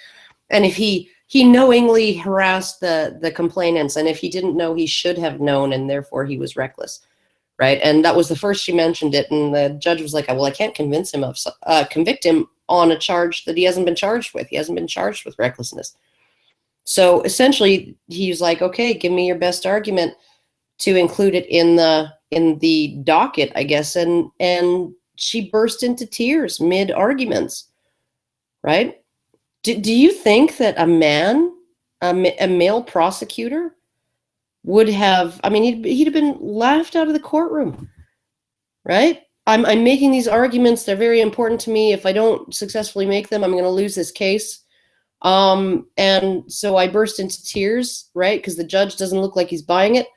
and if he knowingly harassed the complainants, and if he didn't know, he should have known, and therefore he was reckless, right? And that was the first she mentioned it, and the judge was like, well, I can't convince him convict him on a charge that he hasn't been charged with. He hasn't been charged with recklessness. So essentially, he was like, okay, give me your best argument to include it in the docket, I guess. And she burst into tears mid arguments, right? Do you think that a male prosecutor would have, I mean, he'd have been laughed out of the courtroom, right? I'm making these arguments. They're very important to me. If I don't successfully make them, I'm going to lose this case. And so I burst into tears, right? Because the judge doesn't look like he's buying it.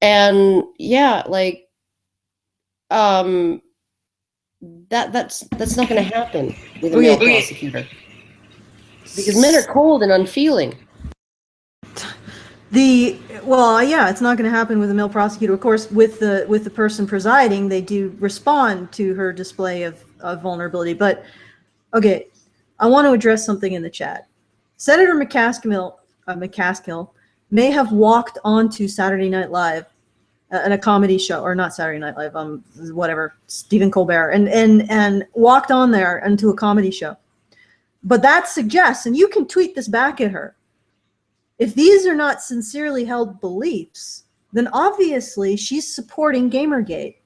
And yeah, like, that's not going to happen with a male prosecutor. Because men are cold and unfeeling. It's not going to happen with a male prosecutor. Of course, with the person presiding, they do respond to her display of vulnerability. But okay, I want to address something in the chat. Senator McCaskill may have walked onto Saturday Night Live in a comedy show, or not Saturday Night Live, whatever, Stephen Colbert, and walked on there into a comedy show. But that suggests, and you can tweet this back at her, if these are not sincerely held beliefs, then obviously she's supporting Gamergate,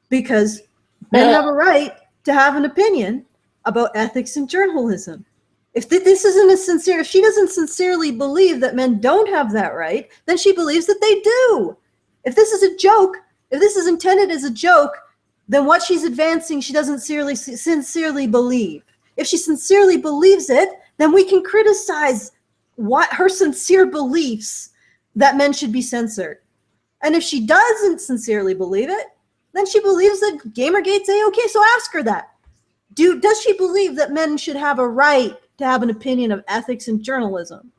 because men have a right to have an opinion about ethics and journalism. If this isn't a sincere, if she doesn't sincerely believe that men don't have that right, then she believes that they do. If this is a joke, if this is intended as a joke, then what she's advancing, she doesn't sincerely believe. If she sincerely believes it, then we can criticize what her sincere beliefs that men should be censored. And if she doesn't sincerely believe it, then she believes that Gamergate's A-okay. So ask her that. Does she believe that men should have a right to have an opinion of ethics and journalism?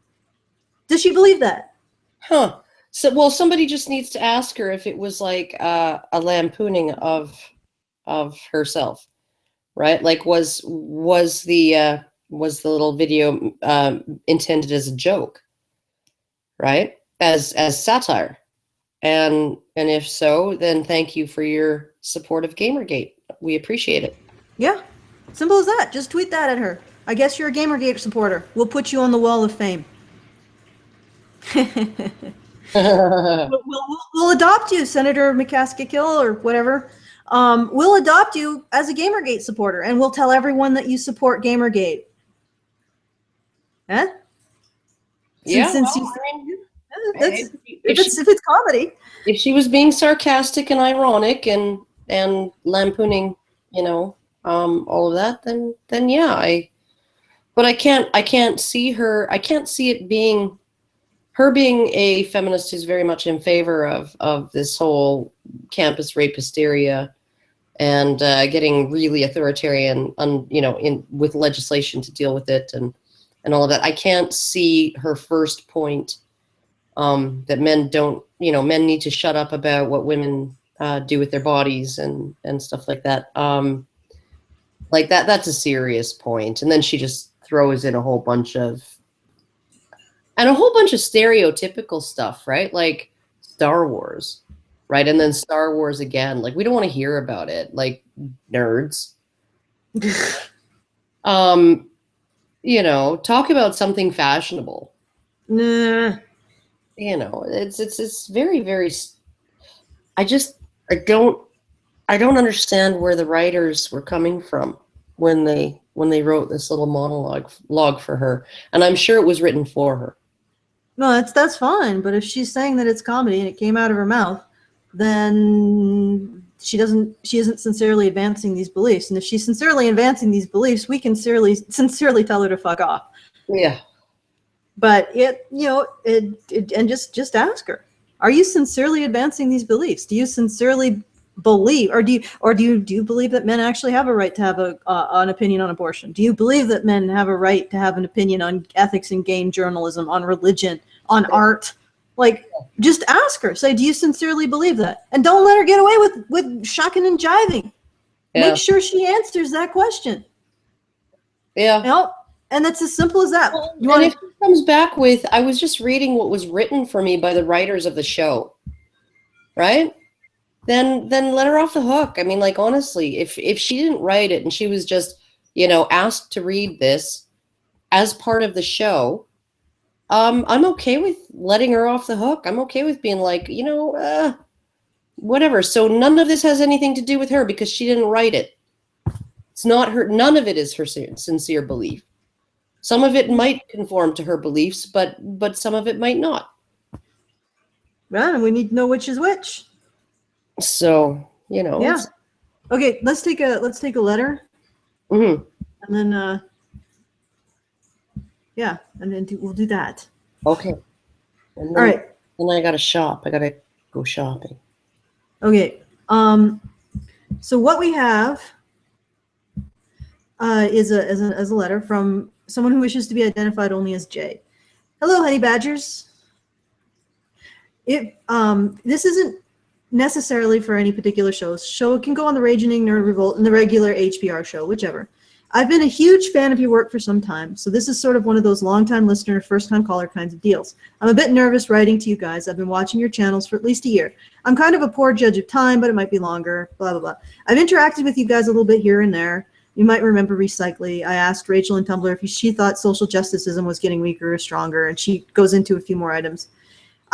Does she believe that? Huh. So, well, somebody just needs to ask her if it was like a lampooning of herself, right? Like, was the little video intended as a joke, right? As satire, and if so, then thank you for your support of Gamergate. We appreciate it. Yeah, simple as that. Just tweet that at her. I guess you're a Gamergate supporter. We'll put you on the wall of fame. We'll adopt you, Senator McCaskill, or whatever. We'll adopt you as a Gamergate supporter, and we'll tell everyone that you support Gamergate. Huh? Yeah. If it's comedy. If she was being sarcastic and ironic and lampooning, all of that, then yeah, but I can't see her. I can't see it being her being a feminist who's very much in favor of this whole campus rape hysteria and getting really authoritarian, with legislation to deal with it and all of that. I can't see her first point that men need to shut up about what women do with their bodies and stuff like that. That's a serious point. And then she just throws in a whole bunch of stereotypical stuff, right? Like Star Wars, right? And then Star Wars again. Like, we don't want to hear about it. Like, nerds. Talk about something fashionable. Nah. It's very, very. I don't understand where the writers were coming from when they wrote this little monologue for her, and I'm sure it was written for her. No, that's fine. But if she's saying that it's comedy and it came out of her mouth, then she isn't sincerely advancing these beliefs. And if she's sincerely advancing these beliefs, we can sincerely tell her to fuck off. Yeah. But just ask her, are you sincerely advancing these beliefs? Do you sincerely believe, or do you believe that men actually have a right to have an opinion on abortion? Do you believe that men have a right to have an opinion on ethics and game journalism, on religion, on art? Like, just ask her. Say, do you sincerely believe that? And don't let her get away with shucking and jiving. Yeah. Make sure she answers that question. Yeah. And that's as simple as that. Well, if she comes back with, I was just reading what was written for me by the writers of the show, right? Then let her off the hook. I mean, like, honestly, if she didn't write it and she was just, asked to read this as part of the show, I'm okay with letting her off the hook. I'm okay with being like, whatever. So none of this has anything to do with her because she didn't write it. It's not her. None of it is her sincere belief. Some of it might conform to her beliefs, but some of it might not. Well, and we need to know which is which. So, Yeah. Okay, let's take a letter. Mm-hmm. And then we'll do that. Okay. And then, all right. And I gotta shop. I gotta go shopping. Okay. So what we have is a letter from someone who wishes to be identified only as Jay. Hello, honey badgers. This isn't necessarily for any particular shows. Show can go on the Raging Nerd Revolt and the regular HPR show, whichever. I've been a huge fan of your work for some time, so this is sort of one of those long-time listener, first-time caller kinds of deals. I'm a bit nervous writing to you guys. I've been watching your channels for at least a year. I'm kind of a poor judge of time, but it might be longer, blah, blah, blah. I've interacted with you guys a little bit here and there. You might remember recently I asked Rachel in Tumblr if she thought social justiceism was getting weaker or stronger, and she goes into a few more items.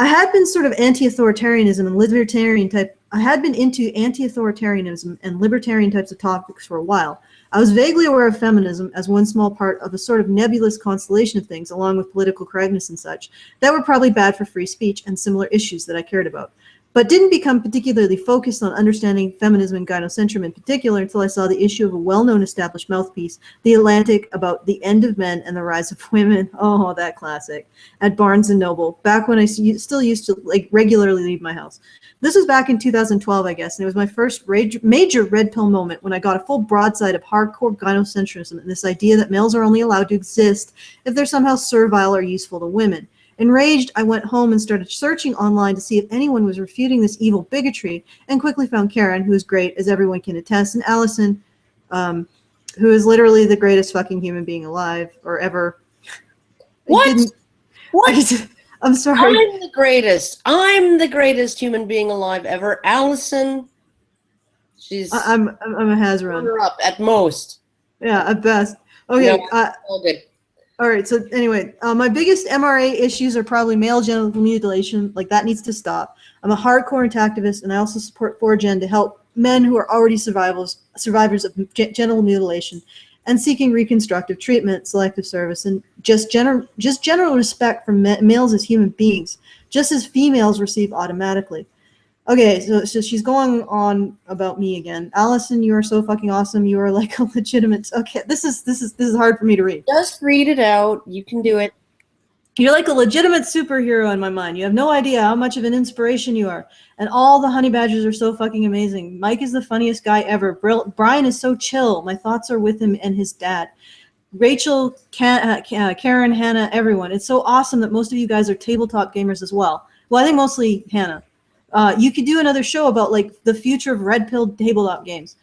I had been sort of anti-authoritarianism and libertarian type. I had been into anti-authoritarianism and libertarian types of topics for a while. I was vaguely aware of feminism as one small part of a sort of nebulous constellation of things, along with political correctness and such, that were probably bad for free speech and similar issues that I cared about, but didn't become particularly focused on understanding feminism and gynocentrism in particular until I saw the issue of a well-known established mouthpiece, The Atlantic, about the end of men and the rise of women. Oh, that classic. At Barnes & Noble, back when I still used to regularly leave my house. This was back in 2012, I guess, and it was my first major red pill moment when I got a full broadside of hardcore gynocentrism and this idea that males are only allowed to exist if they're somehow servile or useful to women. Enraged, I went home and started searching online to see if anyone was refuting this evil bigotry, and quickly found Karen, who is great, as everyone can attest, and Alison, who is literally the greatest fucking human being alive, or ever. What? I'm sorry. I'm the greatest. I'm the greatest human being alive ever. Allison, she's I'm a has-run. Up at most. Yeah, at best. Okay. No, all good. All right. So anyway, my biggest MRA issues are probably male genital mutilation. Like, that needs to stop. I'm a hardcore activist, and I also support 4Gen to help men who are already survivors of genital mutilation, and seeking reconstructive treatment, selective service, and just general respect for males as human beings, just as females receive automatically. Okay, so she's going on about me again. Alison, you are so fucking awesome. You are like a legitimate. Okay, this is hard for me to read. Just read it out. You can do it. You're like a legitimate superhero in my mind. You have no idea how much of an inspiration you are. And all the honey badgers are so fucking amazing. Mike is the funniest guy ever. Brian is so chill. My thoughts are with him and his dad. Rachel, Karen, Hannah, everyone. It's so awesome that most of you guys are tabletop gamers as well. Well, I think mostly Hannah. You could do another show about like the future of red pill tabletop games.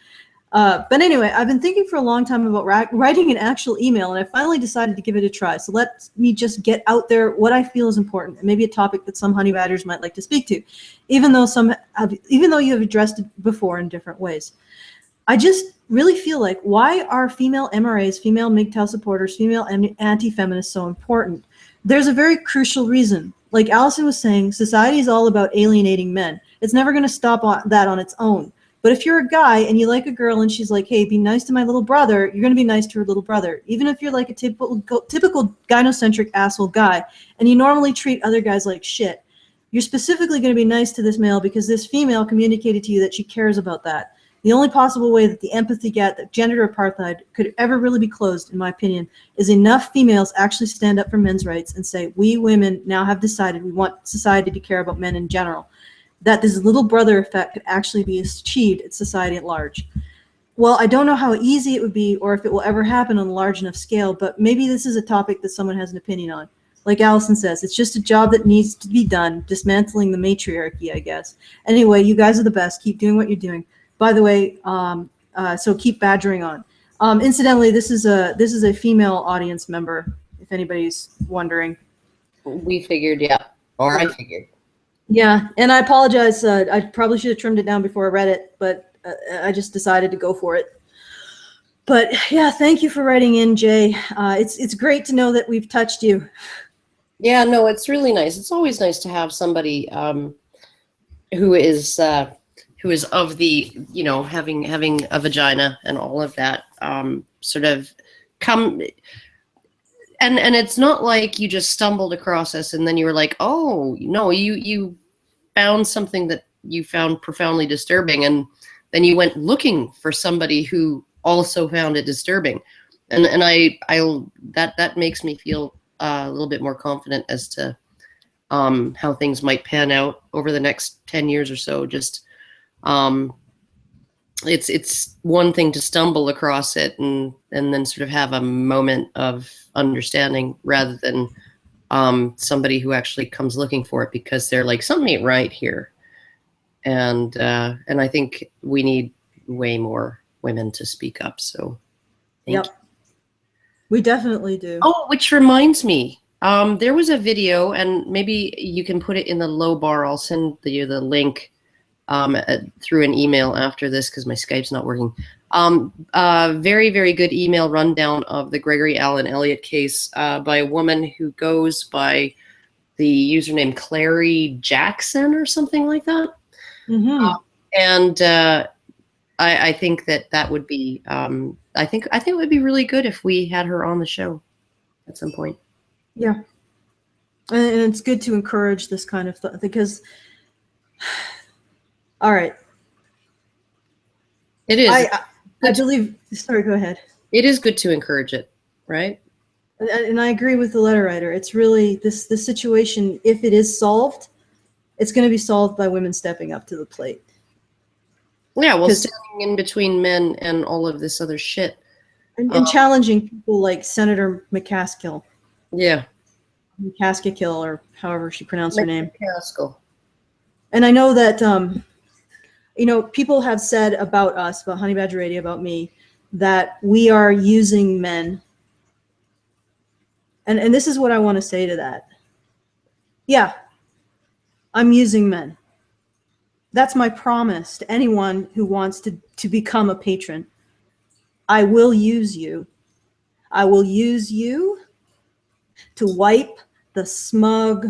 But anyway, I've been thinking for a long time about writing an actual email, and I finally decided to give it a try. So let me just get out there what I feel is important, and maybe a topic that some honey badgers might like to speak to, even though you have addressed it before in different ways. I just really feel like, why are female MRAs, female MGTOW supporters, female anti-feminists so important? There's a very crucial reason. Like Alison was saying, society is all about alienating men. It's never going to stop that on its own. But if you're a guy and you like a girl and she's like, hey, be nice to my little brother, you're going to be nice to her little brother. Even if you're like a typical gynocentric asshole guy and you normally treat other guys like shit, you're specifically going to be nice to this male because this female communicated to you that she cares about that. The only possible way that the empathy gap, that gender apartheid could ever really be closed, in my opinion, is enough females actually stand up for men's rights and say, we women now have decided we want society to care about men in general. That this little brother effect could actually be achieved in society at large. Well, I don't know how easy it would be or if it will ever happen on a large enough scale, but maybe this is a topic that someone has an opinion on. Like Alison says, it's just a job that needs to be done, dismantling the matriarchy, I guess. Anyway, you guys are the best. Keep doing what you're doing. By the way, so keep badgering on. Incidentally, this is a female audience member, if anybody's wondering. We figured, yeah. Or I figured. Yeah, and I apologize. I probably should have trimmed it down before I read it, but I just decided to go for it. But yeah, thank you for writing in, Jay. It's great to know that we've touched you. Yeah, no, it's really nice. It's always nice to have somebody who is of the, you know, having a vagina and all of that sort of come. And it's not like you just stumbled across us and then you were like, oh, no, you found something that you found profoundly disturbing, and then you went looking for somebody who also found it disturbing. And that makes me feel a little bit more confident as to how things might pan out over the next 10 years or so. Just it's one thing to stumble across it and then sort of have a moment of understanding rather than somebody who actually comes looking for it because they're like, something ain't right here. And I think we need way more women to speak up. So thank you. We definitely do. Oh, which reminds me, there was a video, and maybe you can put it in the low bar. I'll send you the link through an email after this because my Skype's not working. Very, very good email rundown of the Gregory Allen Elliott case by a woman who goes by the username Clary Jackson or something like that. And I think that would be I think it would be really good if we had her on the show at some point. Yeah, and it's good to encourage this kind of stuff because, all right, it is. I believe. Sorry, go ahead. It is good to encourage it, right? And I agree with the letter writer. It's really this situation. If it is solved, it's going to be solved by women stepping up to the plate. Yeah, well, standing in between men and all of this other shit. And challenging people like Senator McCaskill. Yeah. McCaskill, or however she pronounced her name. McCaskill. And I know that, people have said about us, about Honey Badger Radio, about me, that we are using men. And this is what I want to say to that. Yeah, I'm using men. That's my promise to anyone who wants to become a patron. I will use you. I will use you to wipe the smug,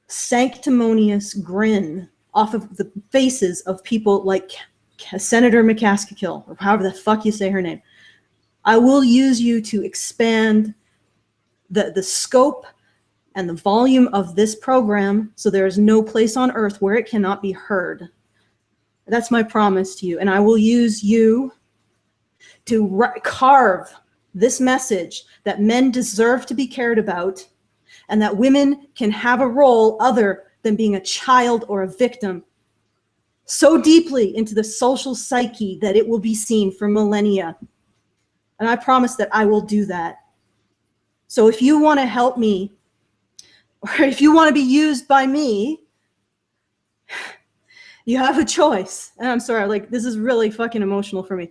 sanctimonious grin off of the faces of people like Senator McCaskill, or however the fuck you say her name. I will use you to expand the scope and the volume of this program so there is no place on earth where it cannot be heard. That's my promise to you. And I will use you to carve this message that men deserve to be cared about and that women can have a role other than being a child or a victim so deeply into the social psyche that it will be seen for millennia. And I promise that I will do that. So if you want to help me, or if you want to be used by me, you have a choice. And I'm sorry, like, this is really fucking emotional for me.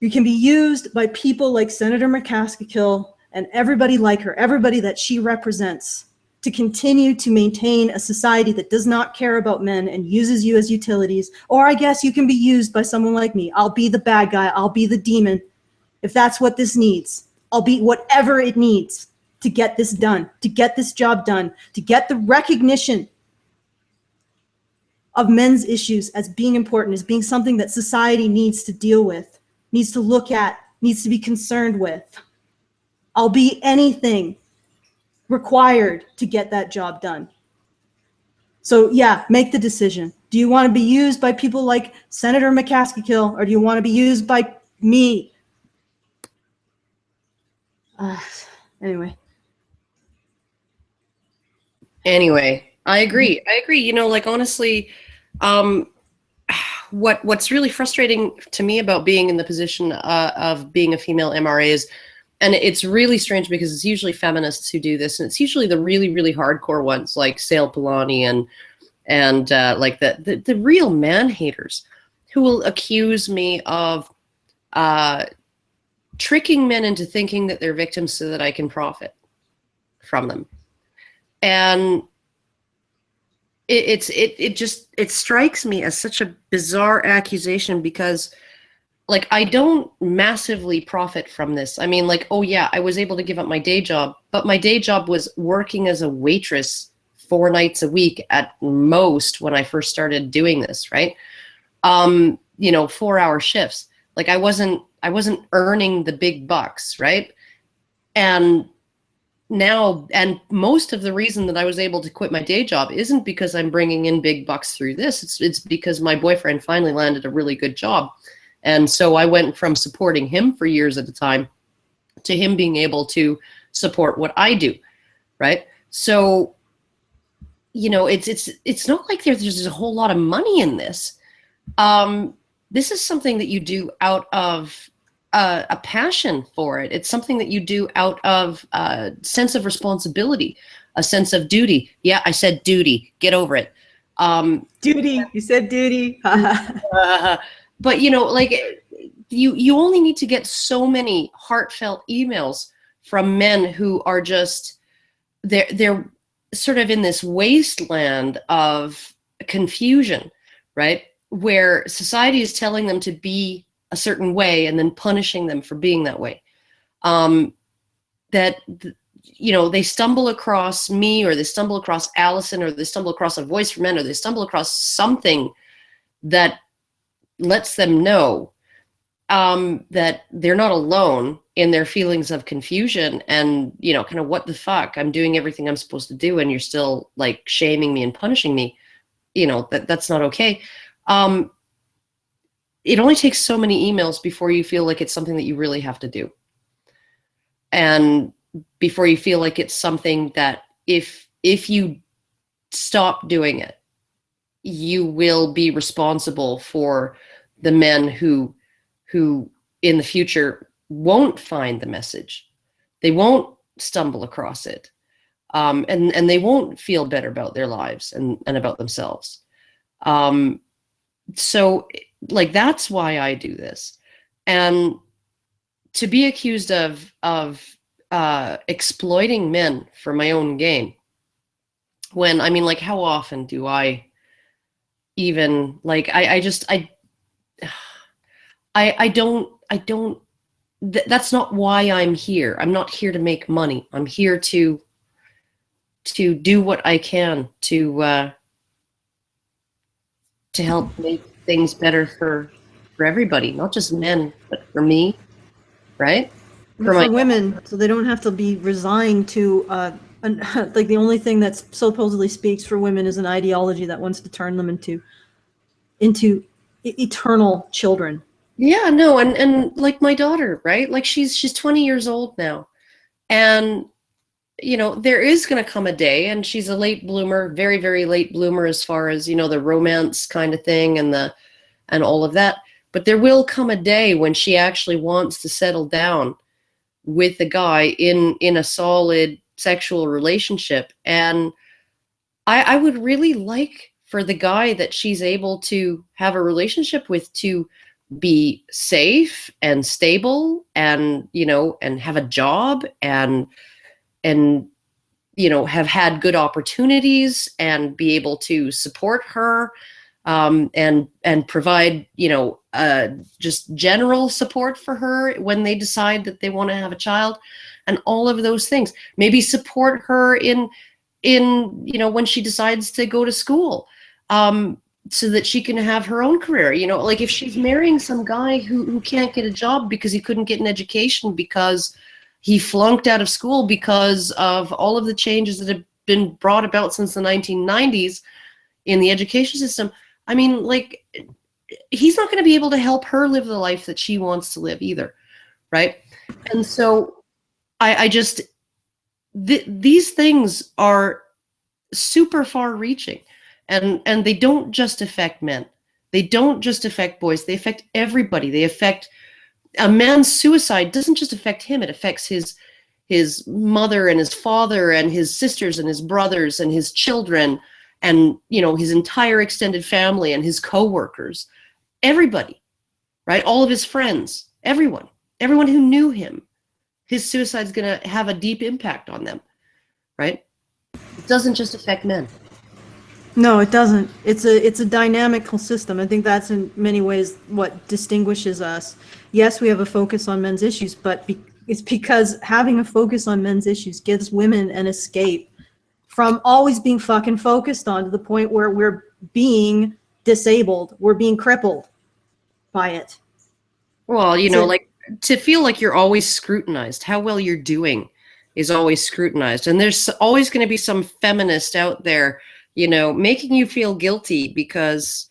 You can be used by people like Senator McCaskill and everybody like her, everybody that she represents, to continue to maintain a society that does not care about men and uses you as utilities. Or I guess you can be used by someone like me. I'll be the bad guy. I'll be the demon. If that's what this needs, I'll be whatever it needs to get this done, to get this job done, to get the recognition of men's issues as being important, as being something that society needs to deal with, needs to look at, needs to be concerned with. I'll be anything required to get that job done. So yeah, make the decision. Do you want to be used by people like Senator McCaskill, or do you want to be used by me? Anyway, I agree. You know, like, honestly, what's really frustrating to me about being in the position of being a female MRA is, and it's really strange because it's usually feminists who do this, and it's usually the really, really hardcore ones like Sale Pilani and like the real man haters who will accuse me of tricking men into thinking that they're victims so that I can profit from them. And it strikes me as such a bizarre accusation because, like, I don't massively profit from this. I mean, like, oh yeah, I was able to give up my day job, but my day job was working as a waitress 4 nights a week at most when I first started doing this, right? 4-hour shifts. Like, I wasn't earning the big bucks, right? And now, and most of the reason that I was able to quit my day job isn't because I'm bringing in big bucks through this. It's because my boyfriend finally landed a really good job. And so I went from supporting him for years at a time to him being able to support what I do, right? So, you know, it's not like there's a whole lot of money in this. This is something that you do out of a passion for it. It's something that you do out of a sense of responsibility, a sense of duty. Yeah, I said duty. Get over it. Duty. You said duty. But, you know, like, you only need to get so many heartfelt emails from men who are just, they're sort of in this wasteland of confusion, right? Where society is telling them to be a certain way and then punishing them for being that way. That, you know, they stumble across me, or they stumble across Alison, or they stumble across A Voice for Men, or they stumble across something that lets them know that they're not alone in their feelings of confusion and, you know, kind of, what the fuck, I'm doing everything I'm supposed to do and you're still like shaming me and punishing me. You know, that's not okay. It only takes so many emails before you feel like it's something that you really have to do. And before you feel like it's something that if you stop doing it, you will be responsible for the men who in the future won't find the message. They won't stumble across it. And they won't feel better about their lives and about themselves. So like, that's why I do this. And to be accused of exploiting men for my own gain, when, I mean, like, how often do I even, like, I don't, that's not why I'm here. I'm not here to make money. I'm here to do what I can to help make things better for everybody, not just men, but for me, right? For women, so they don't have to be resigned to like, the only thing that supposedly speaks for women is an ideology that wants to turn them into eternal children. Yeah, no, and like my daughter, right? Like, she's 20 years old now, and you know, there is going to come a day, and she's a late bloomer, very, very late bloomer, as far as, you know, the romance kind of thing and all of that. But there will come a day when she actually wants to settle down with a guy in a solid sexual relationship. And I would really like for the guy that she's able to have a relationship with to be safe and stable, and, you know, and have a job, and you know, have had good opportunities, and be able to support her, and provide, you know, just general support for her when they decide that they want to have a child, and all of those things. Maybe support her in you know, when she decides to go to school, so that she can have her own career. You know, like, if she's marrying some guy who can't get a job because he couldn't get an education, because he flunked out of school because of all of the changes that have been brought about since the 1990s in the education system. I mean, like, he's not going to be able to help her live the life that she wants to live either, right? And so I just, these things are super far-reaching, and they don't just affect men. They don't just affect boys. They affect everybody. They affect, a man's suicide doesn't just affect him. It affects his mother and his father and his sisters and his brothers and his children, and, you know, his entire extended family and his coworkers, everybody, right? All of his friends, everyone who knew him. His suicide's going to have a deep impact on them, right? It doesn't just affect men. No, it doesn't. It's a dynamical system. I think that's in many ways what distinguishes us. Yes, we have a focus on men's issues, but it's because having a focus on men's issues gives women an escape from always being fucking focused on, to the point where we're being disabled, we're being crippled by it. Well, you know, like, to feel like you're always scrutinized, how well you're doing is always scrutinized. And there's always going to be some feminist out there, you know, making you feel guilty because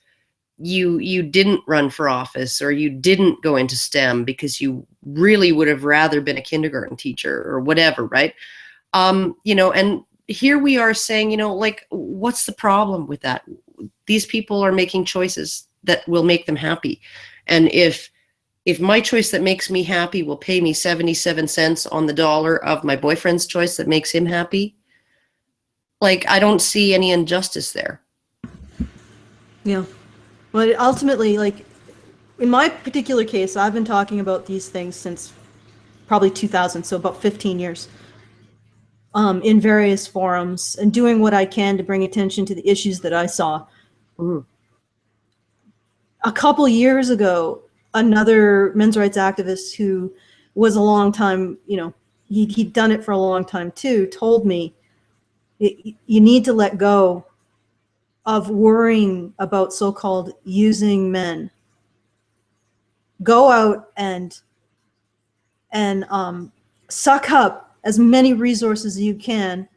you didn't run for office, or you didn't go into STEM because you really would have rather been a kindergarten teacher or whatever, right? You know, and here we are saying, you know, like, what's the problem with that? These people are making choices that will make them happy. And if my choice that makes me happy will pay me 77 cents on the dollar of my boyfriend's choice that makes him happy, like, I don't see any injustice there. Yeah. But ultimately, like, in my particular case, I've been talking about these things since probably 2000, so about 15 years, in various forums and doing what I can to bring attention to the issues that I saw. Mhm. A couple years ago, another men's rights activist who was a long time, he'd done it for a long time too, told me, you need to let go of worrying about so-called using men. Go out and suck up as many resources as you can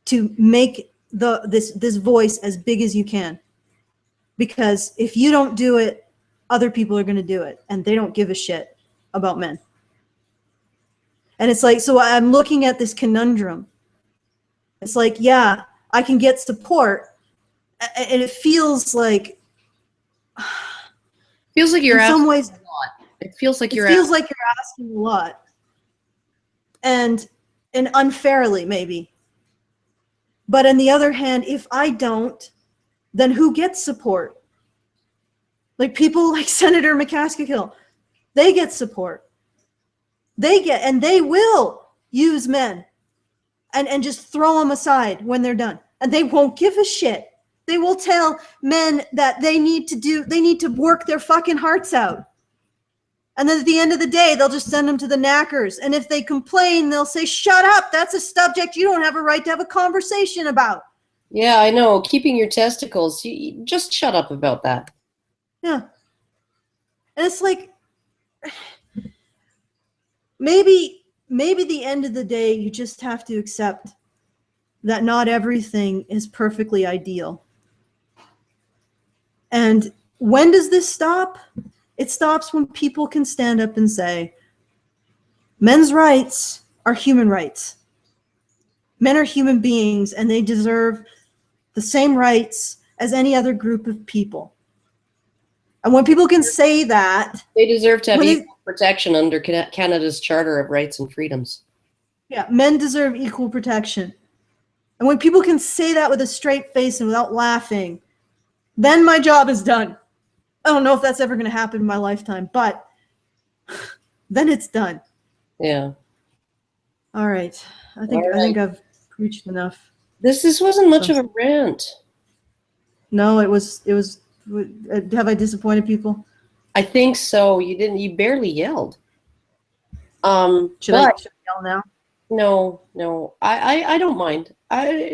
to make this voice as big as you can. Because if you don't do it, other people are going to do it, and they don't give a shit about men. And it's like, so I'm looking at this conundrum. It's like, yeah, I can get support, and it feels like you're in asking some ways a lot. It feels like you're asking a lot, and unfairly maybe. But on the other hand, if I don't, then who gets support? Like people like Senator McCaskill, they get support. And they will use men and just throw them aside when they're done. And they won't give a shit. They will tell men that they need to work their fucking hearts out. And then at the end of the day, they'll just send them to the knackers. And if they complain, they'll say, shut up. That's a subject you don't have a right to have a conversation about. Yeah, I know. Keeping your testicles. You just shut up about that. Yeah. And it's like, maybe the end of the day, you just have to accept that not everything is perfectly ideal. And when does this stop? It stops when people can stand up and say, men's rights are human rights. Men are human beings, and they deserve the same rights as any other group of people. And when people can say that, they deserve to have equal protection under Canada's Charter of Rights and Freedoms. Yeah, men deserve equal protection. And when people can say that with a straight face and without laughing, then my job is done. I don't know if that's ever going to happen in my lifetime, but then it's done. Yeah. All right. I think I've preached enough. This wasn't much of a rant. No, it was. Have I disappointed people? I think so. You barely yelled. Should I yell now? No. I don't mind.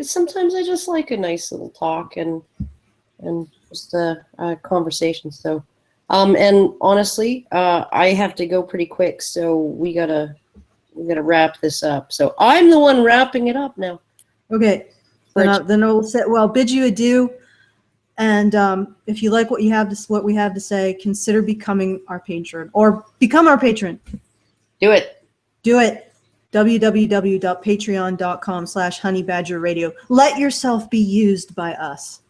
Sometimes I just like a nice little talk and just a conversation. So, and honestly, I have to go pretty quick, so we gotta wrap this up. So I'm the one wrapping it up now. Okay. Then I'll say, well, bid you adieu. And if you like what we have to say, consider becoming our patron or become our patron. Do it. www.patreon.com/honeybadgerradio. Let yourself be used by us.